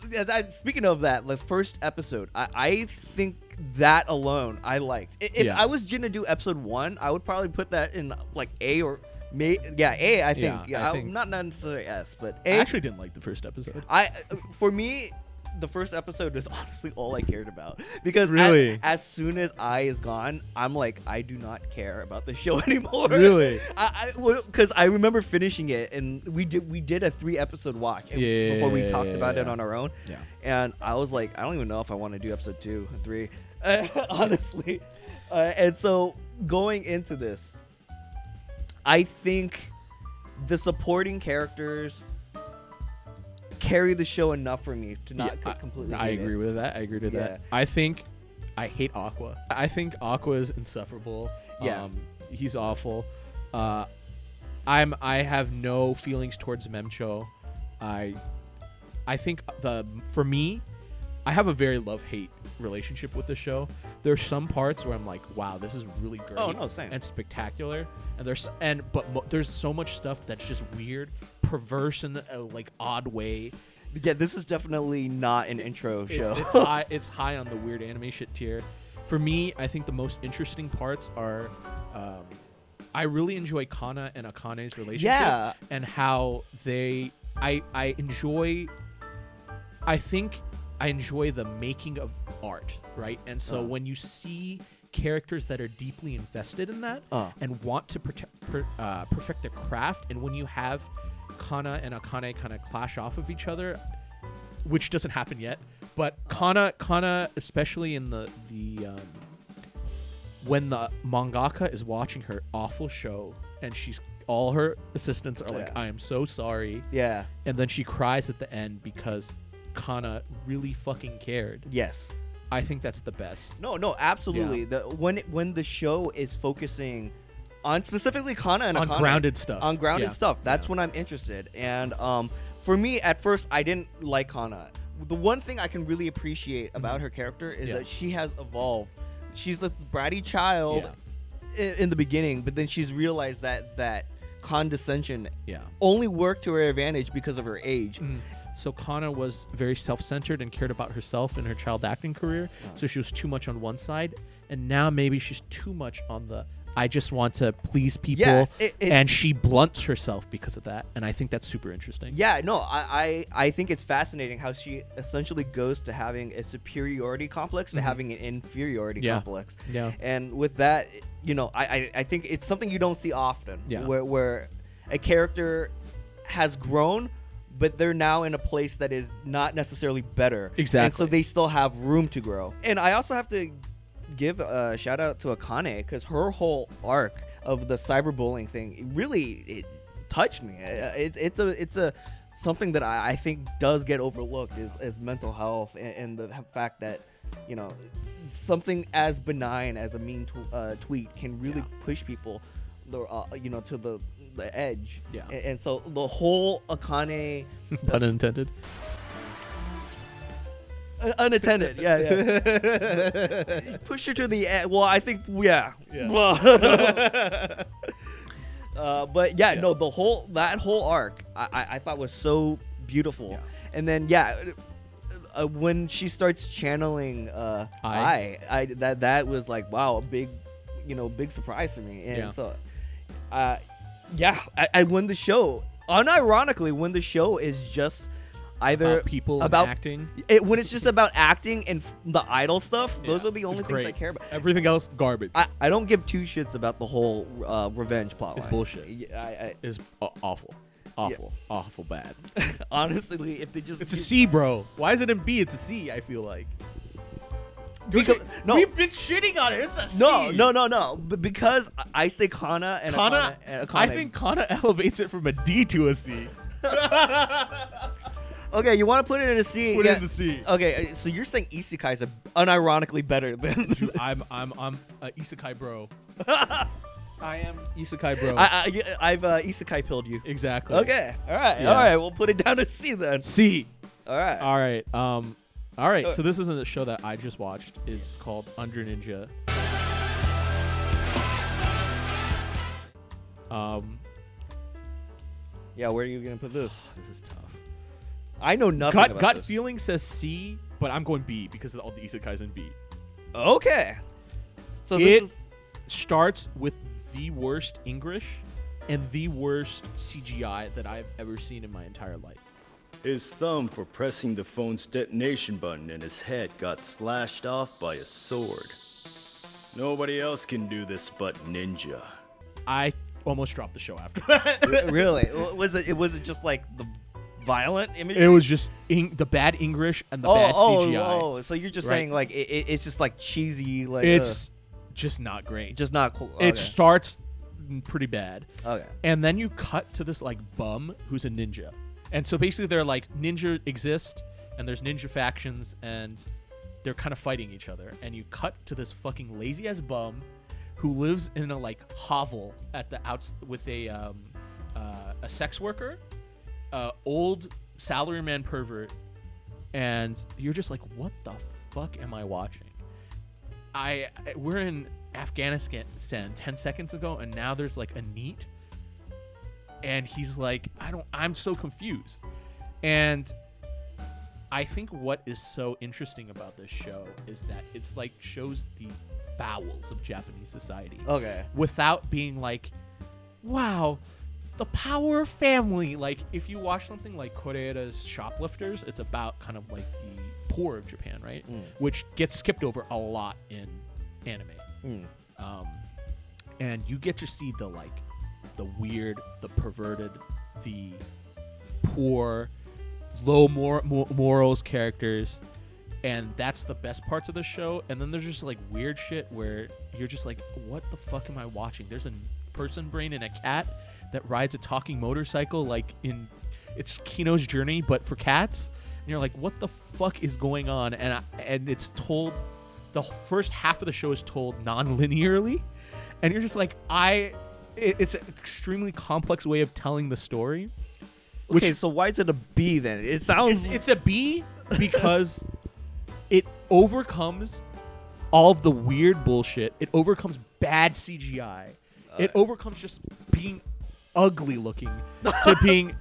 speaking of that, the first episode, I think that alone I liked. If I was gonna do episode 1, I would probably put that in like A or A. I think not necessarily S, but A. I actually didn't like the first episode. For me, the first episode is honestly all I cared about, because really, as soon as I is gone, I'm like, I do not care about the show anymore. Really? Because I remember finishing it, and we did a 3-episode watch before we talked about it on our own. Yeah. And I was like, I don't even know if I want to do episode 2 and 3, honestly. And so going into this, I think the supporting characters carry the show enough for me to not completely hate I agree it. with that. I agree with that. I hate Aqua. I think Aqua is insufferable. Yeah. He's awful. I have no feelings towards Memcho. I think for me, I have a very love-hate relationship with the show. There's some parts where I'm like, wow, this is really great. Oh, no, same. And spectacular. And there's so much stuff that's just weird, perverse in a like odd way. Yeah, this is definitely not an intro show. It's high on the weird anime shit tier. For me, I think the most interesting parts are I really enjoy Kana and Akane's relationship and how I enjoy the making of art, right? And so when you see characters that are deeply invested in that and want to perfect their craft, and when you have Kana and Akane kind of clash off of each other, which doesn't happen yet, but Kana especially in the when the mangaka is watching her awful show and all her assistants are like, I am so sorry, and then she cries at the end because Kana really fucking cared. Yes, I think that's the best. No, absolutely. Yeah. When the show is focusing on specifically Kana and Akane, grounded stuff, that's when I'm interested. And for me, at first, I didn't like Kana. The one thing I can really appreciate about her character is that she has evolved. She's a bratty child in the beginning, but then she's realized that condescension only worked to her advantage because of her age. So Kana was very self-centered and cared about herself in her child acting career. So she was too much on one side, and now maybe she's too much on the I just want to please people. Yes, and she blunts herself because of that, and I think that's super interesting. Yeah, no, I think it's fascinating how she essentially goes to having a superiority complex to having an inferiority complex. Yeah. And with that, I think it's something you don't see often. Yeah. Where a character has grown, but they're now in a place that is not necessarily better. Exactly. And so they still have room to grow. And I also have to give a shout out to Akane, because her whole arc of the cyberbullying thing it touched me. It's a something that I think does get overlooked is mental health, and the fact that something as benign as a mean tweet can really push people to the edge. And so the whole Akane pun intended. Unattended, push her to the end. Well, I think, but the whole arc I thought was so beautiful. And then when she starts channeling that was like, wow, a big surprise for me. And so I when the show, unironically, when the show is just either about people about acting, when it's just about acting and the idol stuff, those are the only things I care about. Everything else, garbage. I don't give two shits about the whole revenge plotline. It's bullshit. It's awful bad. Honestly, if they just it's a C, bro. Why is it in B? It's a C. I feel like. Because, no, we've been shitting on it. It's a C. No. But because I say Kana and Kana, Akane, I think Kana elevates it from a D to a C. Okay, you want to put it in a C? Put it in the C. Okay, so you're saying Isekais are unironically better than Dude, I'm a Isekai bro. I am Isekai bro. I've Isekai pilled you. Exactly. Okay. All right. We'll put it down to C then. C. All right. All right. So this is a show that I just watched. It's called Under Ninja. Yeah. Where are you gonna put this? This is tough. I know nothing about Gut this. feeling says C, but I'm going B because of all the Isekais in B. Okay. So it this starts with the worst English and the worst CGI that I've ever seen in my entire life. His thumb for pressing the phone's detonation button and his head got slashed off by a sword. Nobody else can do this but Ninja. I almost dropped the show after that. Really? Was it just like the violent imagery? It was just the bad English and the bad CGI. Oh, so you're just saying like it's just like cheesy, like it's just not great. Just not cool. Okay. It starts pretty bad. Okay. And then you cut to this like bum who's a ninja. And so basically they're like, ninja exist and there's ninja factions and they're kind of fighting each other. And you cut to this fucking lazy ass bum who lives in a like hovel at the outs with a sex worker, old salaryman pervert, and you're just like, what the fuck am I watching? We're in Afghanistan 10 seconds ago, and now there's like a NEET, and he's like, I'm so confused. And I think what is so interesting about this show is that it's like shows the bowels of Japanese society. Okay. Without being like, wow, the power of family. Like if you watch something like Koreeda's Shoplifters, it's about kind of like the poor of Japan, right? Which gets skipped over a lot in anime. And you get to see the like the weird, the perverted, the poor, low morals characters, and that's the best parts of the show. And then there's just like weird shit where you're just like, what the fuck am I watching? There's a person brain and a cat that rides a talking motorcycle, like it's Kino's Journey but for cats, and you're like, what the fuck is going on? And it's told, the first half of the show is told non-linearly, and you're just like, it's an extremely complex way of telling the story. Okay, so why is it a B then? It sounds it's a B because it overcomes all of the weird bullshit. It overcomes bad CGI. It overcomes just being ugly looking to being,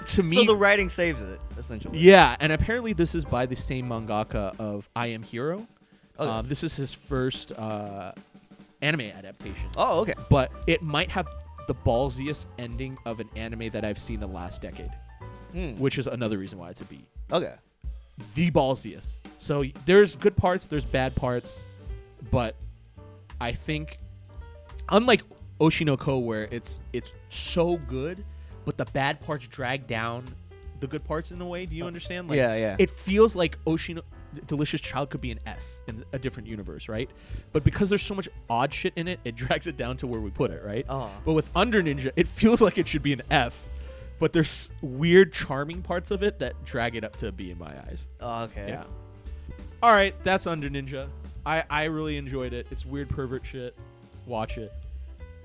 to me. So the writing saves it, essentially. Yeah, and apparently this is by the same mangaka of I Am Hero. Okay. This is his first anime adaptation. Oh, okay. But it might have the ballsiest ending of an anime that I've seen in the last decade, which is another reason why it's a B. Okay. The ballsiest. So there's good parts, there's bad parts, but I think, unlike Oshinoko, where it's so good, but the bad parts drag down the good parts in a way. Do you understand? Like, yeah. It feels like Delicious Child could be an S in a different universe, right? But because there's so much odd shit in it, it drags it down to where we put it, right? But with Under Ninja, it feels like it should be an F, but there's weird, charming parts of it that drag it up to a B in my eyes. Okay. Yeah. All right, that's Under Ninja. I really enjoyed it. It's weird pervert shit. Watch it.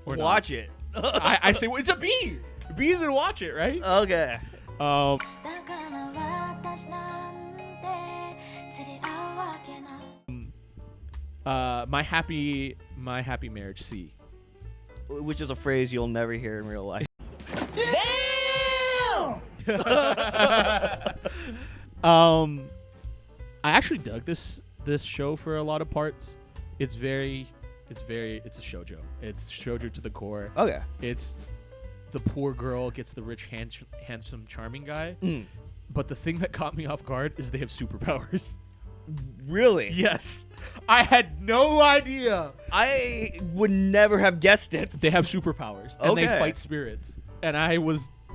Or watch it. I say, well, it's a B. B's and watch it, right? Okay. My happy marriage, C. Which is a phrase you'll never hear in real life. Damn! I actually dug this show for a lot of parts. It's a shoujo. It's shoujo to the core. Okay. It's the poor girl gets the rich, handsome, charming guy. But the thing that caught me off guard is they have superpowers. Really? Yes. I had no idea. I would never have guessed it. They have superpowers and they Okay. fight spirits. And I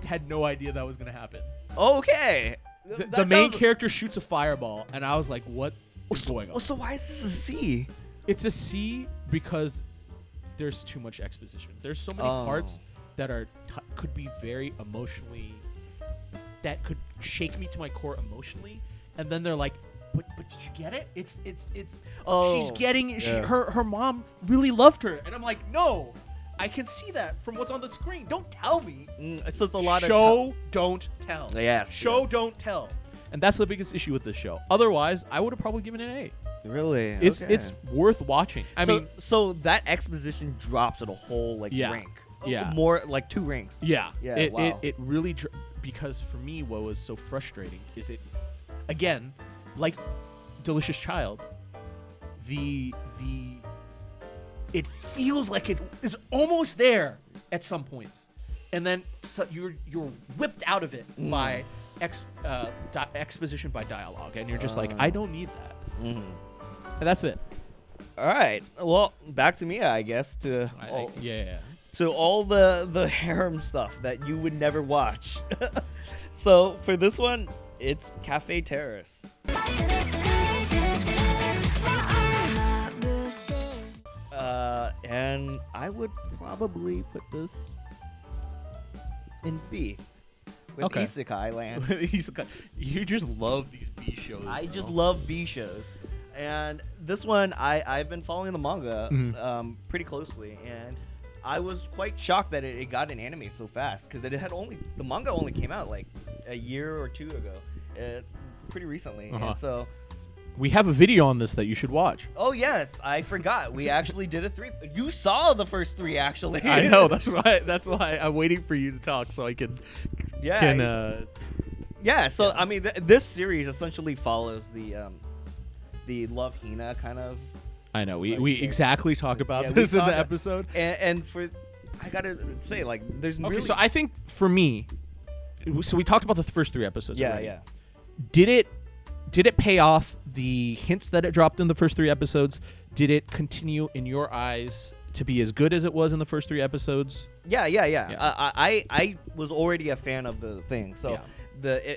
had no idea that was going to happen. Okay. The main character shoots a fireball, and I was like, what is going on? So why is this a C? It's a C because there's too much exposition. There's so many parts that could be very emotionally, that could shake me to my core emotionally, and then they're like, but did you get it? It's she's getting her mom really loved her, and I'm like, no, I can see that from what's on the screen. Don't tell me. So it's a lot of don't tell. Yes. Show don't tell. And that's the biggest issue with this show. Otherwise, I would have probably given it an A. Really? It's worth watching. I mean, so that exposition drops at a whole rank. Yeah. More like 2 ranks. Yeah. Yeah. Wow. It really because for me, what was so frustrating is it, again, like Delicious Child, it feels like it is almost there at some points, and then you're whipped out of it by exposition by dialogue, and you're just like, I don't need that. And that's it. All right. Well, back to me, I guess. To all the harem stuff that you would never watch. So for this one, it's Cafe Terrace. And I would probably put this in B. With Isekai land. You just love these B shows. I just love B shows. And this one, I've been following the manga pretty closely, and I was quite shocked that it got an anime so fast, because the manga only came out like a year or 2 ago, pretty recently. And so we have a video on this that you should watch. Oh yes, I forgot. We actually did a 3. You saw the first 3 actually. I know. That's why I'm waiting for you to talk so I can. So I mean, this series essentially follows the Love Hina kind of. I know we exactly talked about this in the episode, and I gotta say, like, there's really. So I think for me, so we talked about the first 3 episodes. Yeah, already. yeah. Did it pay off the hints that it dropped in the first 3 episodes? Did it continue in your eyes to be as good as it was in the first 3 episodes? Yeah. I was already a fan of the thing, so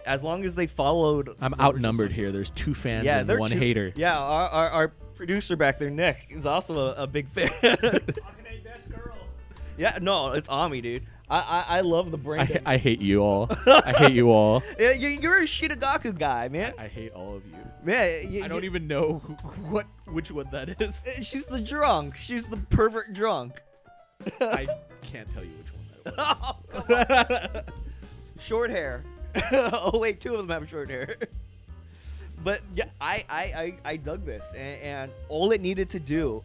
as long as they followed. I'm outnumbered here. There's 2 fans and 1 hater. Yeah, our producer back there, Nick, is also a big fan. Yeah, no, it's Ami, dude. I love the brain. I hate you all. I hate you all. Yeah, you're a Shitagaku guy, man. I hate all of you. Man, I don't even know which one that is. She's the drunk. She's the pervert drunk. I can't tell you which one that was. Oh, come on. Short hair. Oh wait, 2 of them have short hair. But yeah, I dug this, and all it needed to do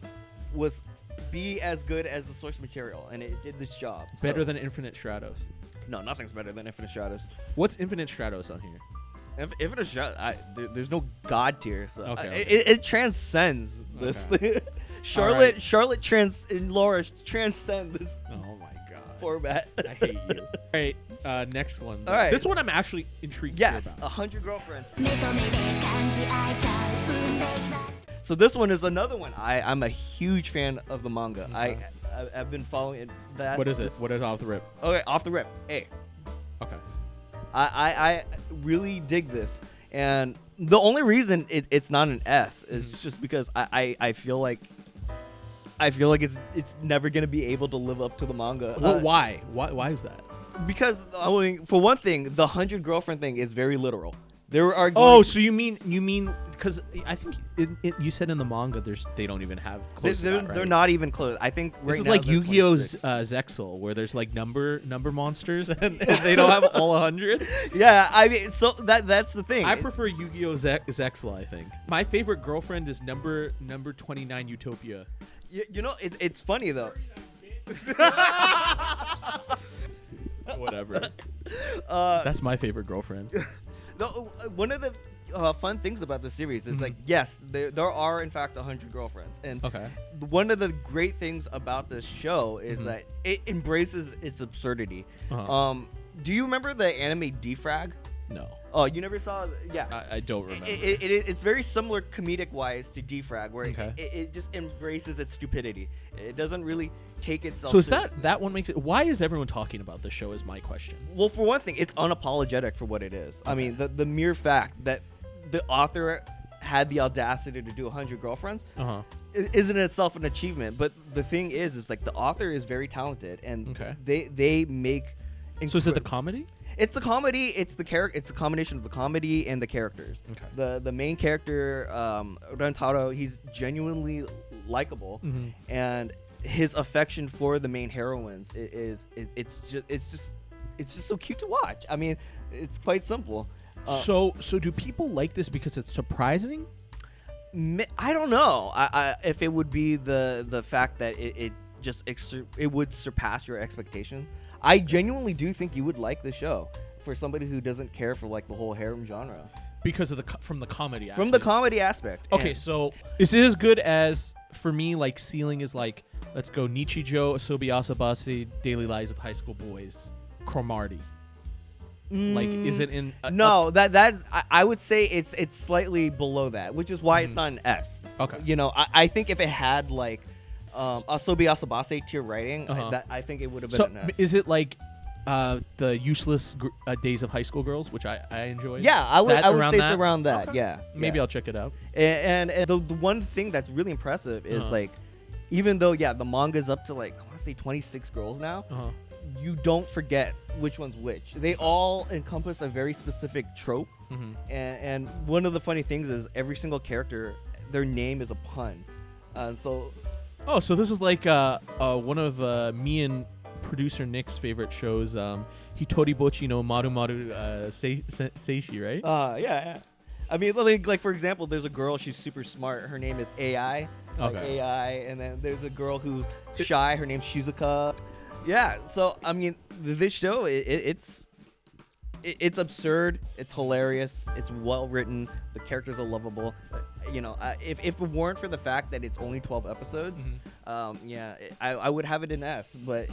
was be as good as the source material, and it did this job. Better than Infinite Stratos. No, nothing's better than Infinite Stratos. What's Infinite Stratos on here? Infinite Stratos, there's no god tier, so okay. It transcends this. Charlotte and Laura transcend this. Oh my god. Format. I hate you. All right, next one. All right. This one I'm actually intrigued Yes, about. 100 Girlfriends. So this one is another one. I'm a huge fan of the manga. I've been following it. What is it? What is off the rip? Okay, off the rip. A. Okay. I really dig this, and the only reason it's not an S is just because I feel like it's never gonna be able to live up to the manga. Well, why? Why is that? Because I mean, for one thing, the 100 Girlfriend thing is very literal. There are. So you mean because I think you said in the manga they don't even have close. They're not even close. I think this is like Yu-Gi-Oh's Zexal, where there's like number monsters and they don't have all 100. Yeah, I mean, so that's the thing. I prefer Yu-Gi-Oh Zexal. I think my favorite girlfriend is number 29 Utopia. You know, it's funny though. Whatever. That's my favorite girlfriend. No, one of the fun things about the series is like, yes, there are in fact 100 girlfriends, and Okay. one of the great things about this show is that it embraces its absurdity. Do you remember the anime Defrag? No. Oh, you never saw? Yeah. I don't remember. It's very similar comedic wise to Defrag, where Okay. it just embraces its stupidity. It doesn't really take itself. So is seriously. that one makes it? Why is everyone talking about this show? Is my question. Well, for one thing, it's unapologetic for what it is. I mean, the mere fact that the author had the audacity to do 100 girlfriends isn't in itself an achievement. But the thing is like the author is very talented, and they make. So is it the comedy? It's the comedy. It's the character. It's a combination of the comedy and the characters. Okay. The main character, Rentaro, he's genuinely likable, and his affection for the main heroines it's just so cute to watch. I mean, it's quite simple. So do people like this because it's surprising? I don't know. If it would be the fact that it would surpass your expectation. I genuinely do think you would like the show for somebody who doesn't care for like the whole harem genre. Because of from the comedy aspect. From the comedy aspect. Okay, so is it as good as, for me, like Ceiling is like, let's go Nichijou, Asobi Asabase, Daily Lives of High School Boys, Cromartie. Like, is it in? No, that's I would say it's slightly below that, which is why it's not an S. Okay. You know, I think if it had like Asobi Asabase tier writing, I think it would have been an S. Is it like the useless Days of High School Girls, which I enjoyed? Yeah, I would say that? it's around that. Okay. Yeah, maybe I'll check it out. And the one thing that's really impressive is like, even though the manga's up to like I want to say 26 girls now, you don't forget which one's which. They all encompass a very specific trope, and one of the funny things is every single character, their name is a pun, so. Oh, so this is like one of me and producer Nick's favorite shows, Hitori Bochi no Maru Maru Seishi, right? Yeah. I mean, like for example, there's a girl, she's super smart. Her name is AI. AI, and then there's a girl who's shy. Her name's Shizuka. Yeah, so I mean, this show, it's absurd. It's hilarious. It's well written. The characters are lovable. You know, if it weren't for the fact that it's only 12 episodes, I would have it in S. But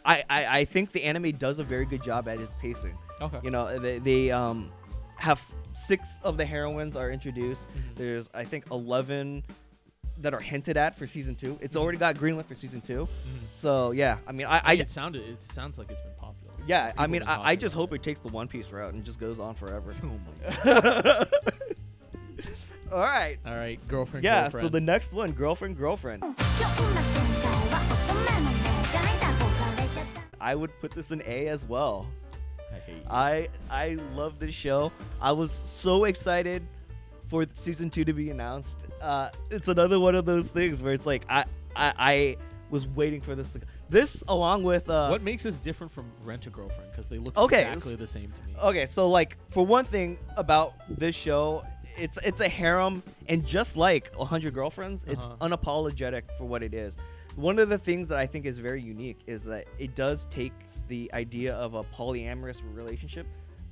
I think the anime does a very good job at its pacing. Okay. You know, they have 6 of the heroines are introduced. There's I think 11 that are hinted at for season 2. It's already got greenlit for season 2. So yeah, I mean, it sounds like it's been popular. Yeah, I mean, I just hope it takes the One Piece route and just goes on forever. Oh my god. All right, girlfriend. Yeah, girlfriend. So the next one, girlfriend. I would put this in A as well. I love this show. I was so excited for season 2 to be announced. It's another one of those things where it's like I was waiting for this along with what makes this different from Rent a Girlfriend, because they look exactly the same to me. Okay, so like for one thing about this show, it's a harem, and just like 100 Girlfriends, it's unapologetic for what it is. One of the things that I think is very unique is that it does take the idea of a polyamorous relationship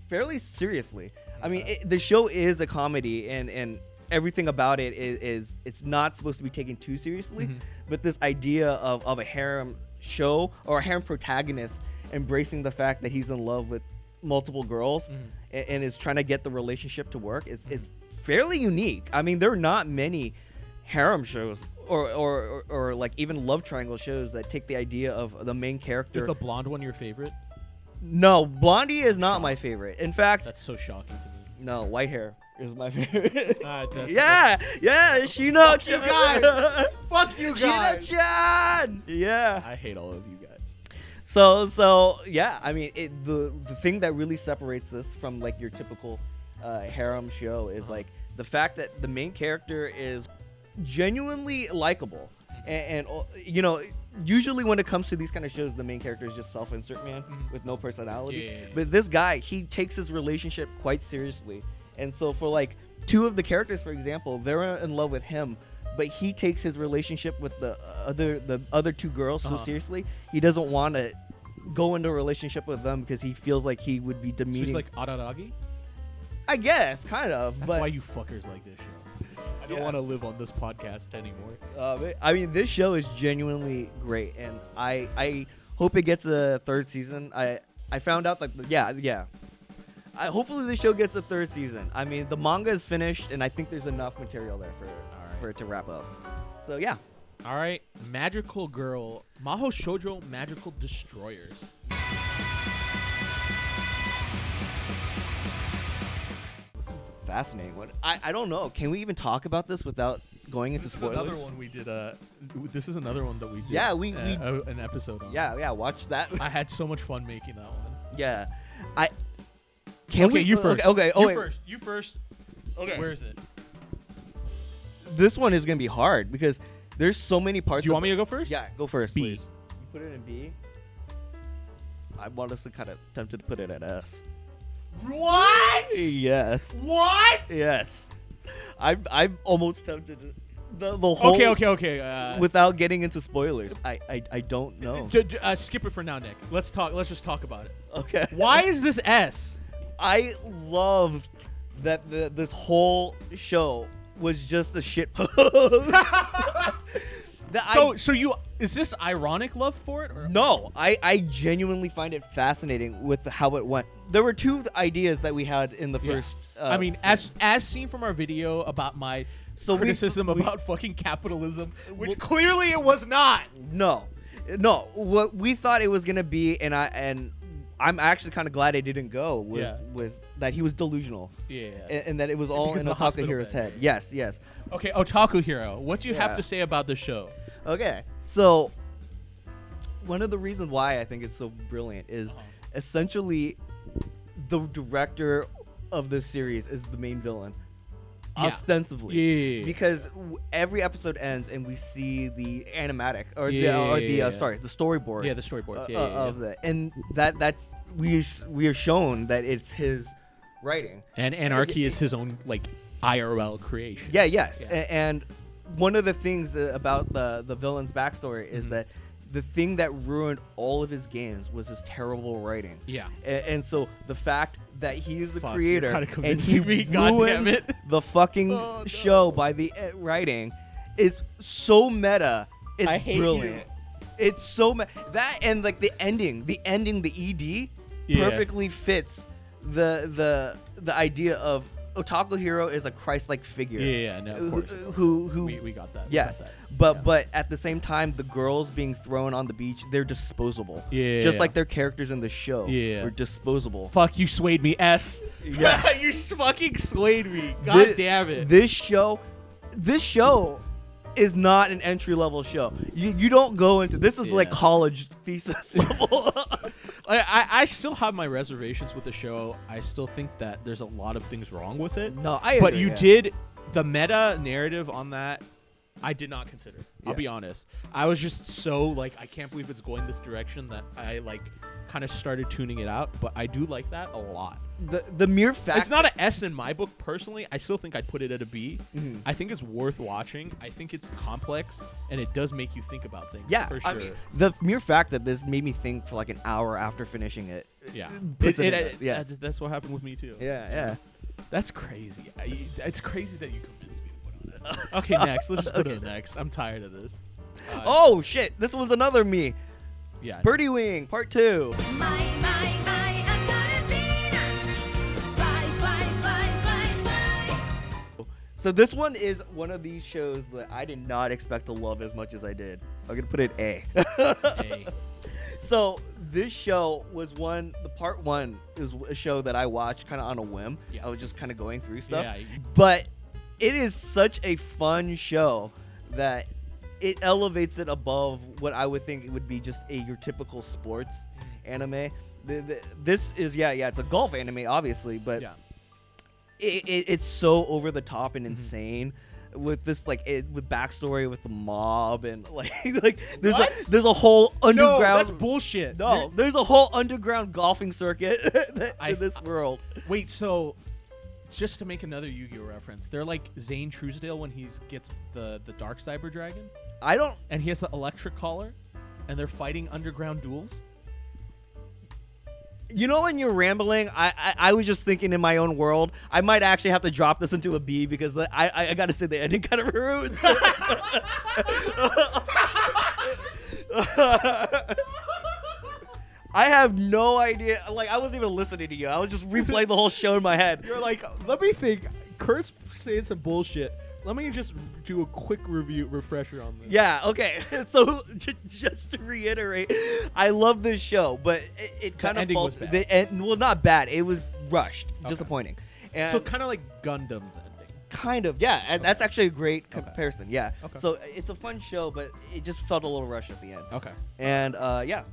fairly seriously. I mean, the show is a comedy, and everything about it is it's not supposed to be taken too seriously, but this idea of a harem show or a harem protagonist embracing the fact that he's in love with multiple girls and is trying to get the relationship to work, it's fairly unique. I mean, there are not many harem shows or like even love triangle shows that take the idea of the main character. Is the blonde one your favorite? No, Blondie is not my favorite. In fact, that's so shocking to me. No, white hair is my favorite. Yeah, Shino. Fuck you guys. Fuck you guys. Shino-chan. Yeah. I hate all of you guys. So yeah. I mean, the thing that really separates this from like your typical harem show is like the fact that the main character is genuinely likable, and you know, usually when it comes to these kind of shows, the main character is just self-insert man with no personality. Yeah. But this guy, he takes his relationship quite seriously, and so for like 2 of the characters, for example, they're in love with him, but he takes his relationship with the other 2 girls so seriously. He doesn't want to go into a relationship with them because he feels like he would be demeaning. So he's like Araragi? I guess, kind of. That's but why you fuckers like this show. I don't want to live on this podcast anymore. I mean, this show is genuinely great, and I hope it gets a third season. I found out that hopefully this show gets a third season. I mean, the manga is finished, and I think there's enough material there for it to wrap up. So yeah. All right, Magical Girl, Mahou Shoujo Magical Destroyers. This is a fascinating one. I don't know. Can we even talk about this without going into spoilers? Another one we did. This is another one that we did. Yeah, we an episode on. Yeah. Watch that. I had so much fun making that one. Yeah, You first. Okay. You first. Okay. Where is it? This one is gonna be hard because there's so many parts. Do you want me to go first? Yeah, go first, B. please. You put it in B. I'm honestly kind of tempted to put it at S. What? Yes. What? Yes. I'm almost tempted to the whole. Okay. Without getting into spoilers, I don't know. Skip it for now, Nick. Let's just talk about it. Okay. Why is this S? I loved that this whole show was just a shit. Is this ironic love for it? Or? No, I genuinely find it fascinating with how it went. There were two ideas that we had in the first. I mean, as seen from our video about my criticism about fucking capitalism, which clearly it was not. No. What we thought it was gonna be, and I'm actually kind of glad it didn't go. Was that he was delusional? Yeah. And that it was all in Otaku Hero's head. Yes. Okay, Otaku Hero. What do you have to say about the show? Okay, so one of the reasons why I think it's so brilliant is essentially the director of this series is the main villain. Ostensibly. Yeah. Because every episode ends and we see the animatic or the storyboard. Yeah, the storyboards. Of that. And that's we are shown that it's his writing. And Anarchy is his own like IRL creation. Yeah, yes. Yeah. And one of the things about the villain's backstory is that the thing that ruined all of his games was his terrible writing. Yeah. And so the fact that he's the creator and he ruins the fucking show by the writing is so meta. It's brilliant. It's so that and like the ending, the ED perfectly fits the idea of Otaku Hero is a Christ-like figure. Yeah, no, of course. Who we got that. Yes, but at the same time, the girls being thrown on the beach, they're disposable. Yeah, just like their characters in the show. Yeah, were disposable. Fuck, you swayed me, S. Yes, you fucking swayed me. God damn it. This show is not an entry-level show. You don't go into this is like college thesis level. I still have my reservations with the show. I still think that there's a lot of things wrong with it. No, I agree. But you did the meta narrative on that. I did not consider. I'll be honest. I was just so like, I can't believe it's going this direction that I like kind of started tuning it out. But I do like that a lot. The mere fact it's not an S in my book personally. I still think I'd put it at a B. Mm-hmm. I think it's worth watching. I think it's complex and it does make you think about things. Yeah, for sure. I mean, the mere fact that this made me think for like an hour after finishing it. Yeah, yes. That's what happened with me too. Yeah. That's crazy. It's crazy that you convinced me to put on this. Okay, next. Let's just go to the next. I'm tired of this. Oh shit! This was another me. Yeah. Birdie Wing Part 2. So this one is one of these shows that I did not expect to love as much as I did. I'm gonna put it A. A. So this show was the part 1 is a show that I watched kind of on a whim. Yeah. I was just kind of going through stuff. Yeah. But it is such a fun show that it elevates it above what I would think it would be just your typical sports anime. This is it's a golf anime obviously, but it's so over the top and insane with this with backstory with the mob and like there's a whole underground. No, that's bullshit. No, there's a whole underground golfing circuit in this world. Wait, so just to make another Yu-Gi-Oh reference, they're like Zane Truesdale when he gets the Dark Cyber Dragon. And he has the electric collar, and they're fighting underground duels. You know, when you're rambling, I was just thinking in my own world. I might actually have to drop this into a B because I gotta say the ending kind of ruins it. I have no idea. Like, I wasn't even listening to you. I was just replaying the whole show in my head. You're like, let me think. Kurt's saying some bullshit. Let me just do a quick refresher on this. Yeah, okay. So, just to reiterate, I love this show, but it kind of was bad. Well, not bad. It was rushed, disappointing. And So kind of like Gundam's ending. kind of, yeah. And that's actually a great comparison. Yeah. Okay. So it's a fun show, but it just felt a little rushed at the end. Okay. And yeah,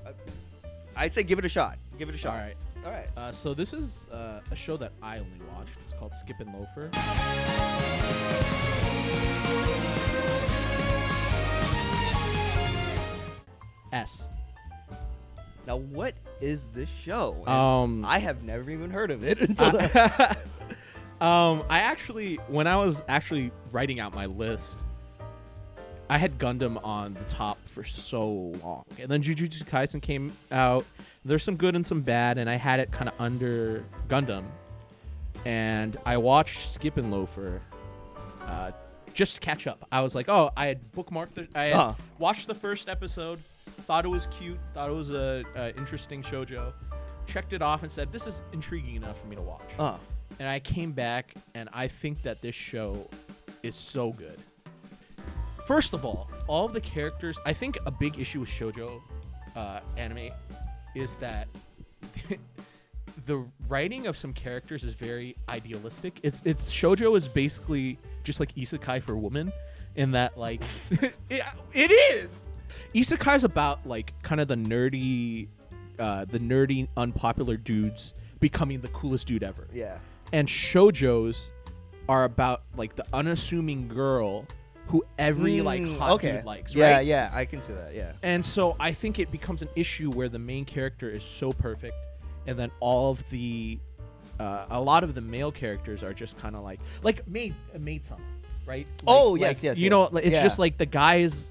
I'd say give it a shot. Give it a shot. All right. So this is a show that I only watched. It's called Skip and Loafer. S. Now, what is this show? I have never even heard of it until I actually, when I was actually writing out my list, I had Gundam on the top for so long, and then Jujutsu Kaisen came out. There's some good and some bad, and I had it kind of under Gundam, and I watched Skip and Loafer just to catch up. I was like, oh, I had bookmarked I had watched the first episode, thought it was cute, thought it was a interesting shoujo, checked it off and said, this is intriguing enough for me to watch. And I came back, and I think that this show is so good. First of all of the characters, I think a big issue with shoujo anime is that the writing of some characters is very idealistic. It's shoujo is basically just like Isekai for women, in that like it is. Isekai is about like kind of the nerdy unpopular dudes becoming the coolest dude ever. Yeah. And shoujos are about like the unassuming girl who every like hot dude likes, right? Yeah, I can see that, yeah. And so I think it becomes an issue where the main character is so perfect, and then all of the a lot of the male characters are just kind of like maid-sama, right? Yes. You know, it's just like the guy is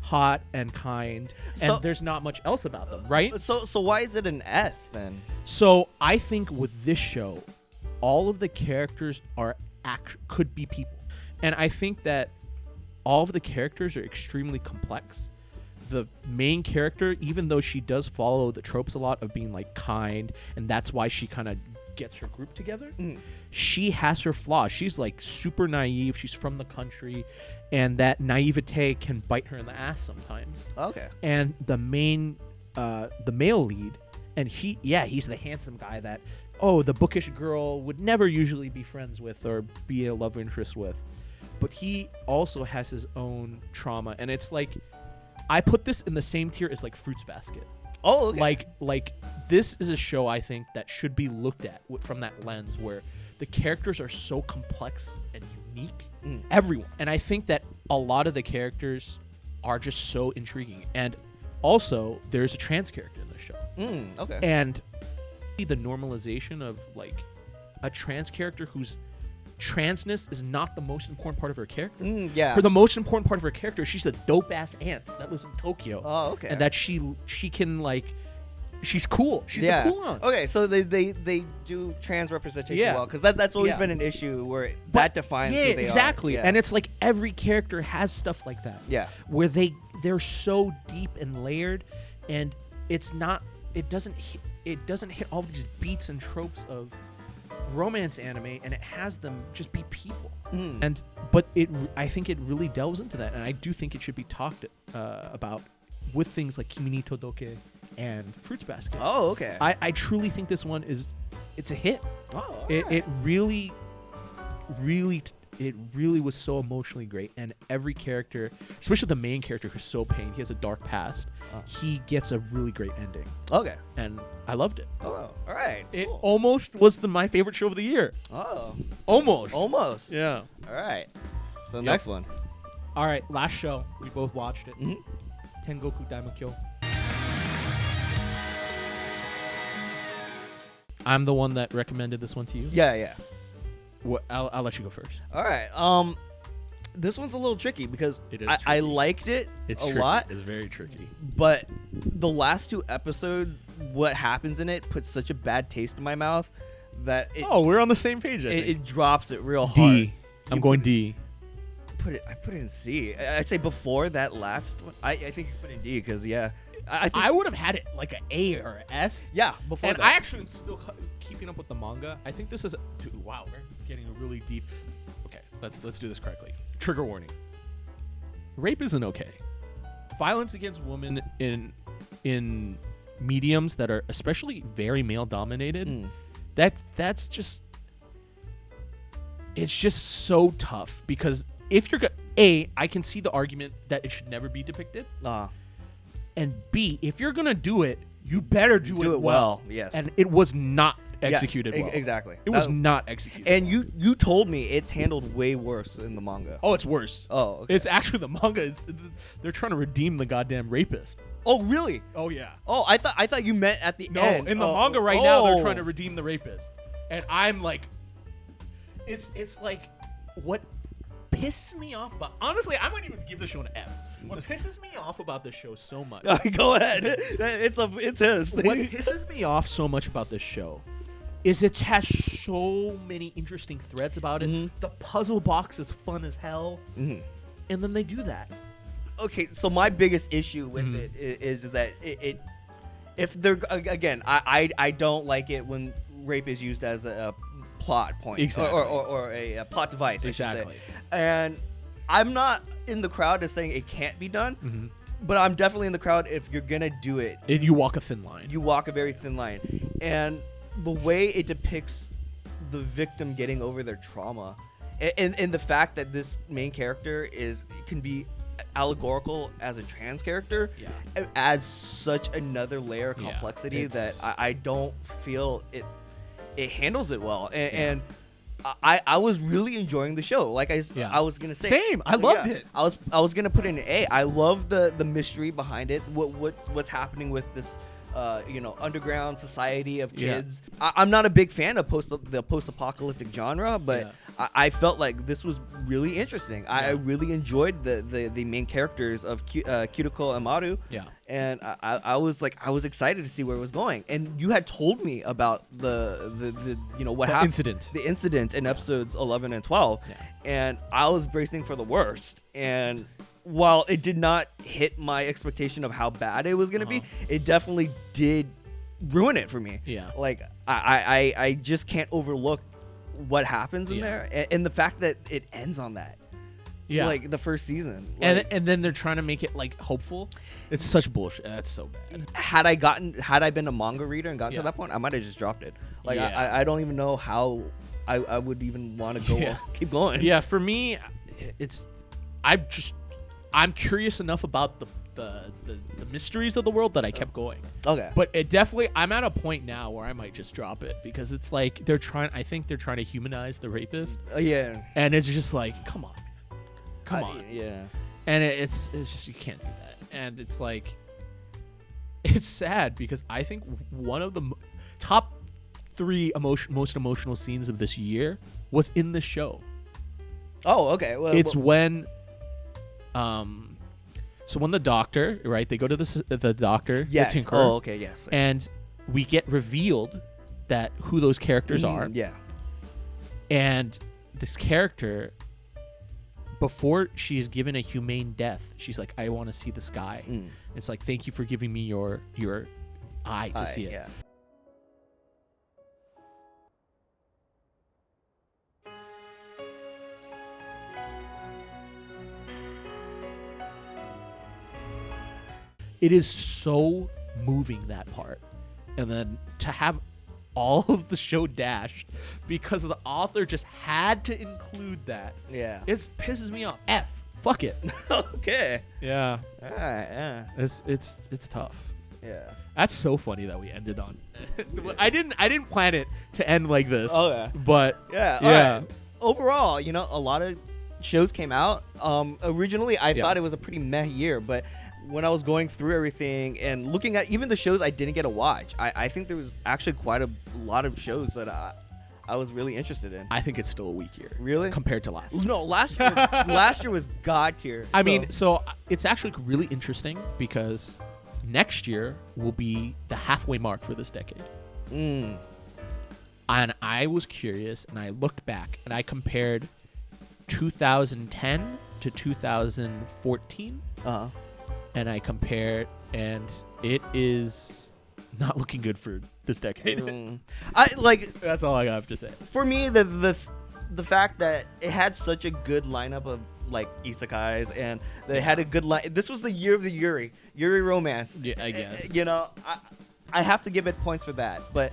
hot and kind, and there's not much else about them, right? So why is it an S then? So I think with this show, all of the characters could be people, and I think that all of the characters are extremely complex. The main character, even though she does follow the tropes a lot of being like kind, and that's why she kind of gets her group together, she has her flaws. She's like super naive. She's from the country, and that naivete can bite her in the ass sometimes. Okay. And the male lead, and he's the handsome guy that, the bookish girl would never usually be friends with or be a love interest with. But he also has his own trauma, and it's like, I put this in the same tier as like Fruits Basket. Oh, okay. Like this is a show I think that should be looked at from that lens where the characters are so complex and unique, everyone. And I think that a lot of the characters are just so intriguing. And also, there's a trans character in the show. Okay. And the normalization of like a trans character whose transness is not the most important part of her character. Yeah. The most important part of her character is she's a dope ass aunt that lives in Tokyo. Oh, okay. And that she can like, she's cool. She's the cool aunt. Okay, so they do trans representation well, because that's always been an issue where that defines who they are. Exactly. Yeah. And it's like every character has stuff like that. Yeah. Where they're so deep and layered, and it doesn't hit all these beats and tropes of romance anime, and it has them just be people. But I think it really delves into that, and I do think it should be talked about with things like Kimi ni Todoke and Fruits Basket. Oh, okay. I truly think this one it's a hit. It really was so emotionally great, and every character, especially the main character who's so pained, he has a dark past, he gets a really great ending. Okay. And I loved it. Oh, all right. It almost was my favorite show of the year. Oh. Almost. Yeah. All right. So next one. All right, last show. We both watched it. Tengoku Daimakyou. I'm the one that recommended this one to you. Yeah. I'll let you go first. All right. This one's a little tricky because I liked it It's a tricky. lot. It's very tricky. But the last two episodes what happens in it puts such a bad taste in my mouth that we're on the same page. It drops it real hard. D. I'm going D. I put it in C. I'd say before that last one, I think you put it in D because I would have had it like an A or an S. Yeah, before and that. I actually am still keeping up with the manga. I think this is wow, we're getting a really deep. Okay, let's do this correctly. Trigger warning. Rape isn't okay. Violence against women in mediums that are especially very male dominated. That's just it's just so tough because if you're I can see the argument that it should never be depicted. And B, if you're gonna do it, you better do it well. Yes. And it was not executed well. Exactly. It was not executed. And you told me it's handled way worse in the manga. Oh, it's worse. Oh, okay. It's actually the manga. They're trying to redeem the goddamn rapist. Oh, really? Oh, yeah. Oh, I thought you meant at the end. No, in the manga right now, they're trying to redeem the rapist. And I'm like, it's like, what pisses me off about, honestly, I might even give the show an F. What pisses me off about this show so much. Go ahead. It's his thing. What pisses me off so much about this show is it has so many interesting threads about it. The puzzle box is fun as hell. And then they do that. Okay, so my biggest issue with it is that it if they're again, I don't like it when rape is used as a plot point. Exactly. Or a plot device, Exactly. I should say. And I'm not in the crowd as saying it can't be done, but I'm definitely in the crowd if you're gonna do it. And you walk a thin line. You walk a very thin line. And the way it depicts the victim getting over their trauma, and the fact that this main character can be allegorical as a trans character, it adds such another layer of complexity that I don't feel it handles it well. And I was really enjoying the show. Like I was gonna say, same. I loved it. I was gonna put in an A. I love the mystery behind it. What's happening with this underground society of kids. I'm not a big fan of the post-apocalyptic genre, but I felt like this was really interesting. I really enjoyed the main characters of Kiriko and Mahou. And I was excited to see where it was going. And you had told me about the what happened, the incident in episodes 11 and 12, and I was bracing for the worst. And while it did not hit my expectation of how bad it was going to be, it definitely did ruin it for me. Like I just can't overlook what happens in there, and the fact that it ends on that. Like the first season. Like, and then they're trying to make it like hopeful. It's such bullshit. That's so bad. Had I been a manga reader and gotten to that point, I might have just dropped it. Like I don't even know how I would even want to go keep going. Yeah, for me, I'm curious enough about the mysteries of the world that I kept going. Okay. But I'm at a point now where I might just drop it because it's like I think they're trying to humanize the rapist. Yeah. And it's just like, come on. Yeah. And it's just, you can't do that. And it's like, it's sad because I think one of the top 3 most emotional scenes of this year was in the show. Oh, okay. Well, it's when so when the doctor, right, they go to the doctor, the tinker. Oh, okay, yes. And we get revealed that who those characters are. Yeah. And this character, before she's given a humane death, she's like, I want to see the sky. It's like, thank you for giving me your eye to see it. Yeah. It is so moving, that part. And then to have all of the show dashed because the author just had to include that. Yeah. It pisses me off. F. Fuck it. Okay. Yeah. All right. Yeah. It's tough. Yeah. That's so funny that we ended on. I didn't plan it to end like this. Oh yeah. But yeah. Yeah. Right. Overall, a lot of shows came out. Originally, I thought it was a pretty meh year, but when I was going through everything and looking at even the shows I didn't get to watch, I think there was actually quite a lot of shows that I was really interested in. I think it's still a weak year. Really? Compared to last year. No, last year was god tier. I mean, so it's actually really interesting because next year will be the halfway mark for this decade. Mm. And I was curious, and I looked back, and I compared 2010 to 2014. Uh-huh. And I compared, and it is not looking good for this decade. I like. That's all I have to say. For me, the fact that it had such a good lineup of like isekais, and they had a good line. This was the year of the Yuri romance. Yeah, I guess. You know, I have to give it points for that, but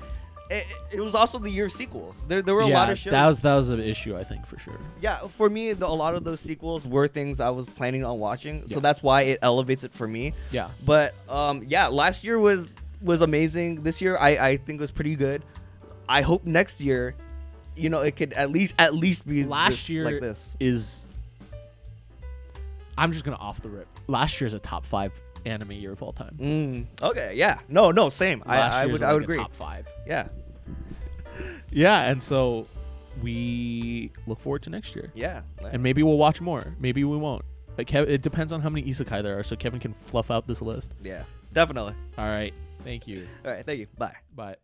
it was also the year of sequels. There were a lot of shows. That was an issue, I think, for sure. Yeah, for me, a lot of those sequels were things I was planning on watching, so Yeah. that's why it elevates it for me. Yeah. But last year was amazing. This year, I think was pretty good. I hope next year, you know, it could at least be Last year like this. is. I'm just gonna off the rip. Last year's a top 5 anime year of all time. Okay, yeah, no, same. I Year's would like a agree. Top 5. Yeah, Yeah, and so we look forward to next year. yeah. And maybe we'll watch more. Maybe we won't. Like it depends on how many isekai there are, so Kevin can fluff out this list. Yeah, definitely. All right. Thank you. All right, thank you. Bye. Bye.